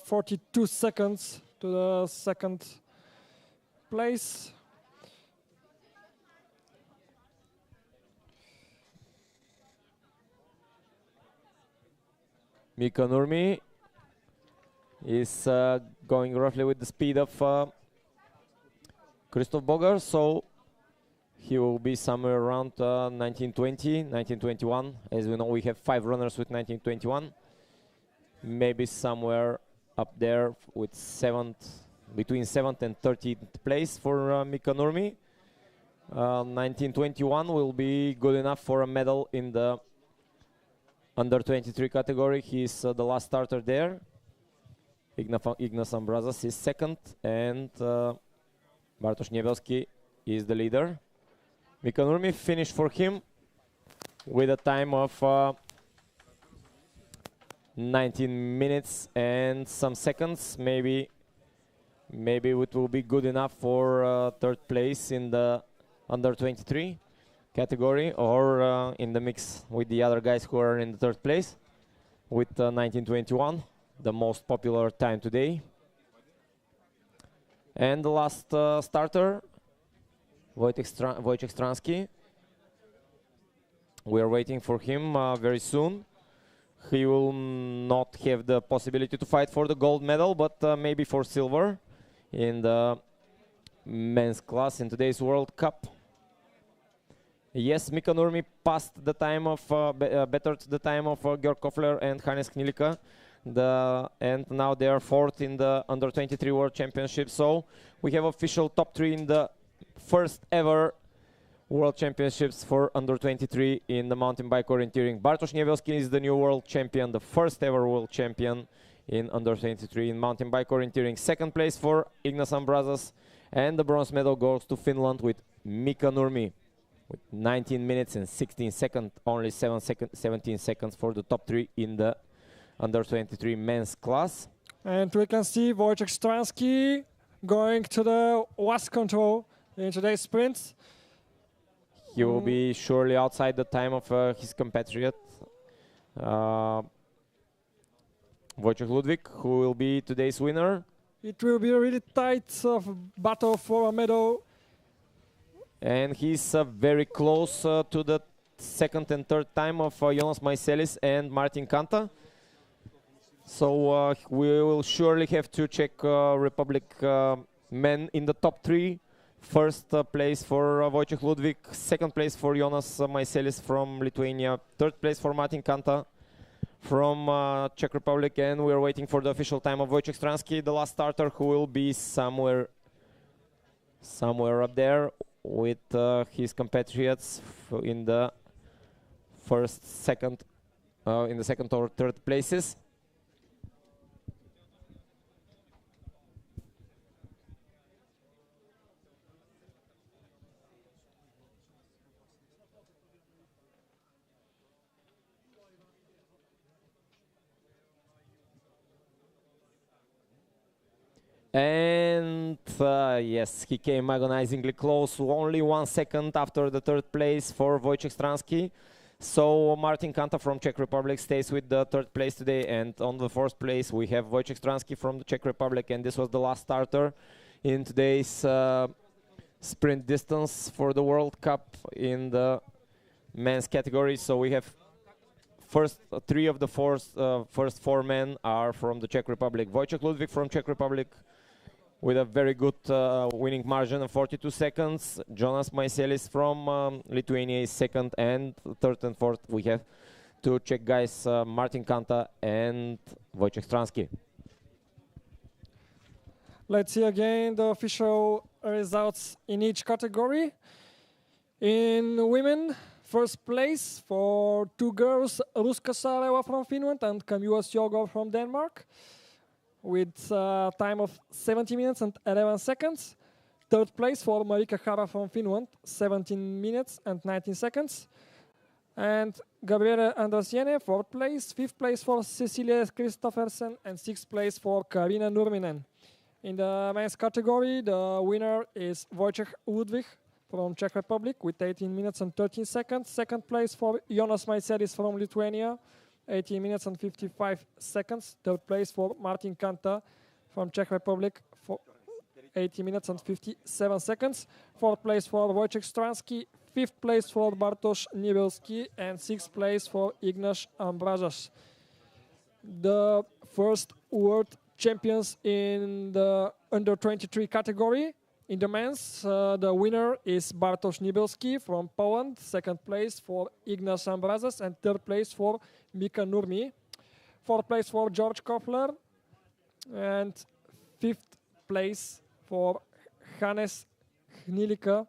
42 seconds to the second place. Mika Nurmi is going roughly with the speed of Krzysztof Bogar, so he will be somewhere around 1920, 1921. As we know, we have 5 runners with 1921. Maybe somewhere up there with between 7th and 13th place for Mika Nurmi. 1921 will be good enough for a medal in the under 23 category. He's the last starter there. Ignas Ambrazas is second, and Bartosz Niebelski is the leader. Mika Nurmi finished for him with a time of 19 minutes and some seconds. Maybe it will be good enough for third place in the under 23 category, or in the mix with the other guys who are in the third place with 1921, the most popular time today. And the last starter, Wojciech Stransky. We are waiting for him very soon. He will not have the possibility to fight for the gold medal, but maybe for silver in the men's class in today's World Cup. Yes, Mika Nurmi passed the time of, bettered the time of Georg Kofler and Hannes Knilika. And now they are fourth in the under 23 World Championship. So we have official top 3 in the first ever World Championships for under 23 in the mountain bike orienteering. Bartosz Niebelski is the new world champion, the first ever world champion in under 23 in mountain bike orienteering. Second place for Ignas Ambrazas And the bronze medal goes to Finland with Mika Nurmi with 19 minutes and 16 seconds, only 17 seconds for the top 3 in the under 23 men's class. And we can see Wojciech Stransky going to the last control in today's sprint. He will be surely outside the time of his compatriot, Wojciech Ludwig, who will be today's winner. It will be a really tight battle for a medal. And he's very close to the second and third time of Jonas Maiselis and Martin Kanta. So we will surely have to check Republic men in the top 3. First place for Wojciech Ludwig, second place for Jonas Maiselis from Lithuania, third place for Martin Kanta from Czech Republic, and we are waiting for the official time of Wojciech Stransky, the last starter, who will be somewhere up there with his compatriots in the second or third places. And yes, he came agonizingly close, only 1 second after the third place for Wojciech Stransky. So Martin Kanta from Czech Republic stays with the third place today, and on the fourth place we have Wojciech Stransky from the Czech Republic, and this was the last starter in today's sprint distance for the World Cup in the men's category. So we have first 3 of the first 4 men are from the Czech Republic. Wojciech Ludwig from Czech Republic with a very good winning margin of 42 seconds. Jonas Maiselis from Lithuania is second, and third and fourth we have 2 Czech guys, Martin Kanta and Wojciech Stransky. Let's see again the official results in each category. In women, first place for 2 girls, Ruska Saarela from Finland and Kamila Sjogor from Denmark, with a time of 70 minutes and 11 seconds. Third place for Marika Hara from Finland, 17 minutes and 19 seconds. And Gabriele Androsiene, fourth place. Fifth place for Cecilia Kristoffersen, and sixth place for Karina Nurminen. In the men's category, the winner is Wojciech Ludwig from Czech Republic with 18 minutes and 13 seconds. Second place for Jonas Maiselis from Lithuania, 18 minutes and 55 seconds. Third place for Martin Kanta from Czech Republic for 18 minutes and 57 seconds. Fourth place for Wojciech Stransky. Fifth place for Bartosz Niebelski, and sixth place for Ignash Ambrazas. The first world champions in the under 23 category. In the men's, the winner is Bartosz Niebelski from Poland. Second place for Ignash Ambrazas, and third place for Mika Nurmi. Fourth place for George Koffler, and fifth place for Hannes Hnilika.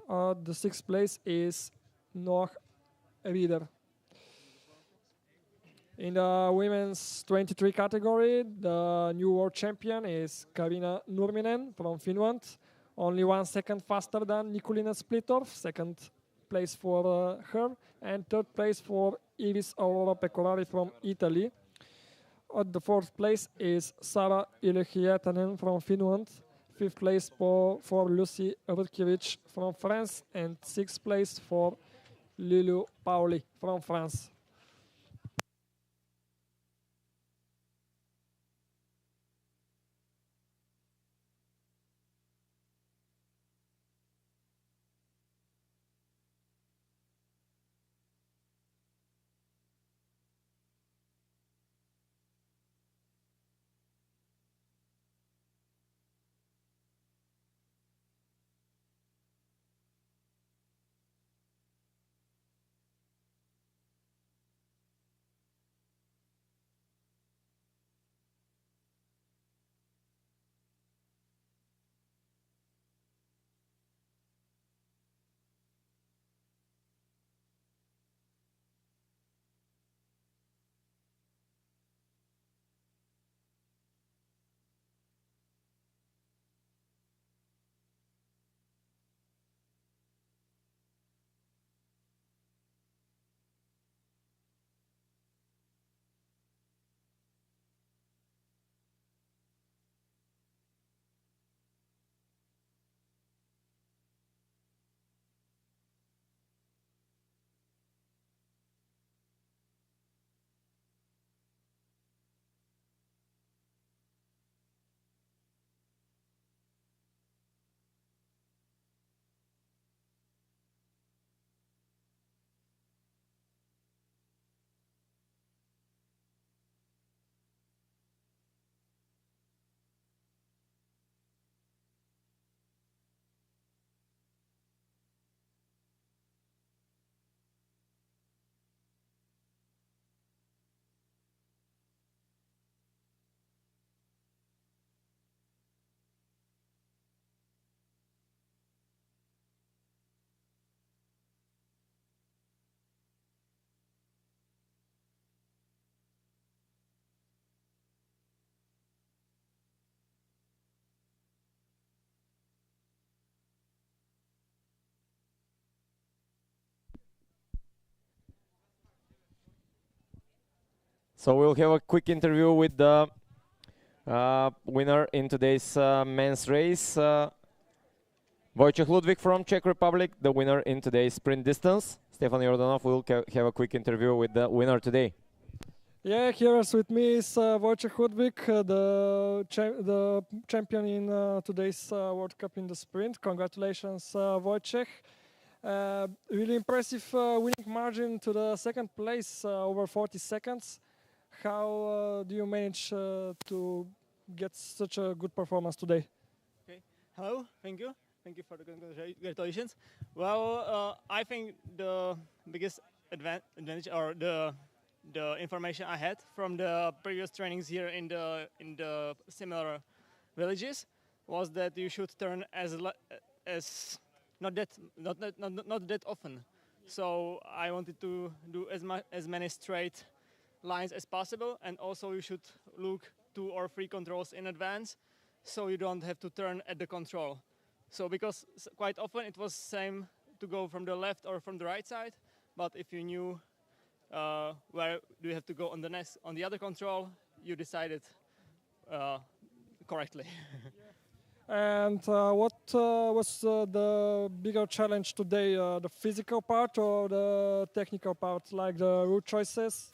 The sixth place is Noah Rieder. In the women's 23 category, the new world champion is Karina Nurminen from Finland. Only 1 second faster than Nikolina Splitov. Second place for her. And third place for Iris Aurora Pecorari from Italy. At the fourth place is Sara Ylöhietanen from Finland. Fifth place for Lucy Rutkiewicz from France. And sixth place for Lulu Pauli from France. So we'll have a quick interview with the winner in today's men's race, Wojciech Ludwik from Czech Republic, the winner in today's sprint distance. Stefan Jordanov will have a quick interview with the winner today. Yeah, here is with me is Wojciech Ludwik, the champion in today's World Cup in the sprint. Congratulations, Wojciech. Really impressive winning margin to the second place, over 40 seconds. How do you manage to get such a good performance today? Okay. Hello, thank you. Thank you for the congratulations. Well, I think the biggest advantage or the information I had from the previous trainings here in the similar villages was that you should turn as not that often. So I wanted to do as many straight lines as possible, and also you should look 2 or 3 controls in advance, so you don't have to turn at the control. So because quite often it was same to go from the left or from the right side, but if you knew where do you have to go on the other control, you decided correctly. And what was the bigger challenge today, the physical part or the technical part, like the route choices?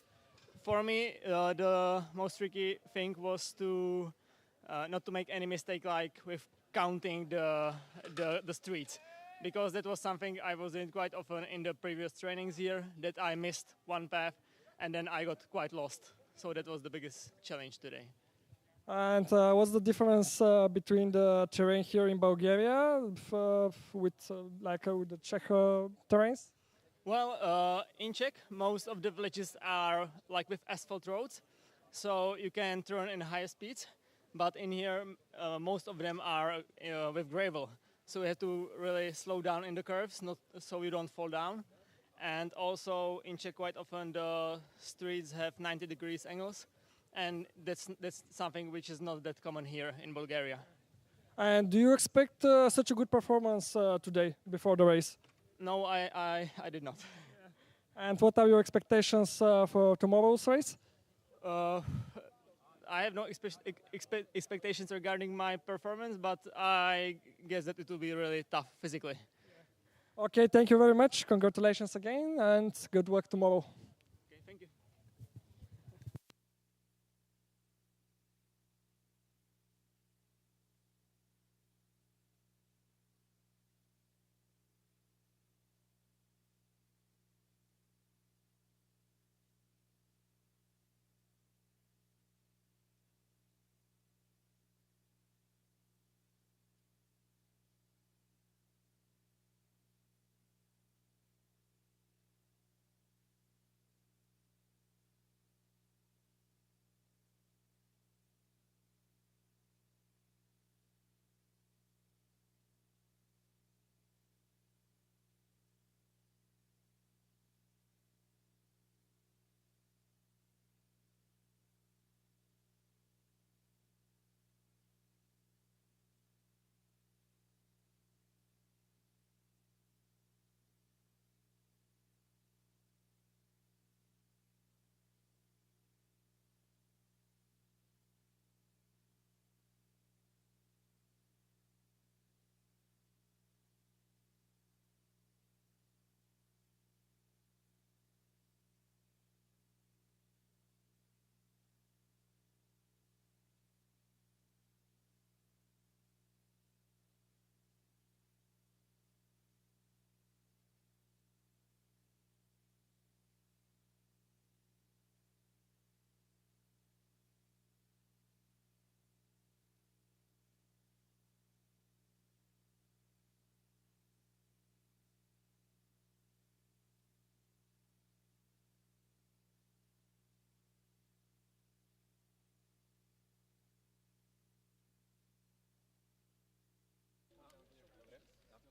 For me, the most tricky thing was to not to make any mistake, like with counting the streets, because that was something I was doing quite often in the previous trainings here, that I missed one path and then I got quite lost. So that was the biggest challenge today. And what's the difference between the terrain here in Bulgaria with the Czech terrains? Well, in Czech, most of the villages are like with asphalt roads, so you can turn in higher speeds. But in here, most of them are with gravel, so you have to really slow down in the curves, so you don't fall down. And also in Czech, quite often the streets have 90 degrees angles, and that's something which is not that common here in Bulgaria. And do you expect such a good performance today before the race? No, I did not. And what are your expectations for tomorrow's race? I have no expectations regarding my performance, but I guess that it will be really tough physically. Okay, thank you very much. Congratulations again, and good luck tomorrow.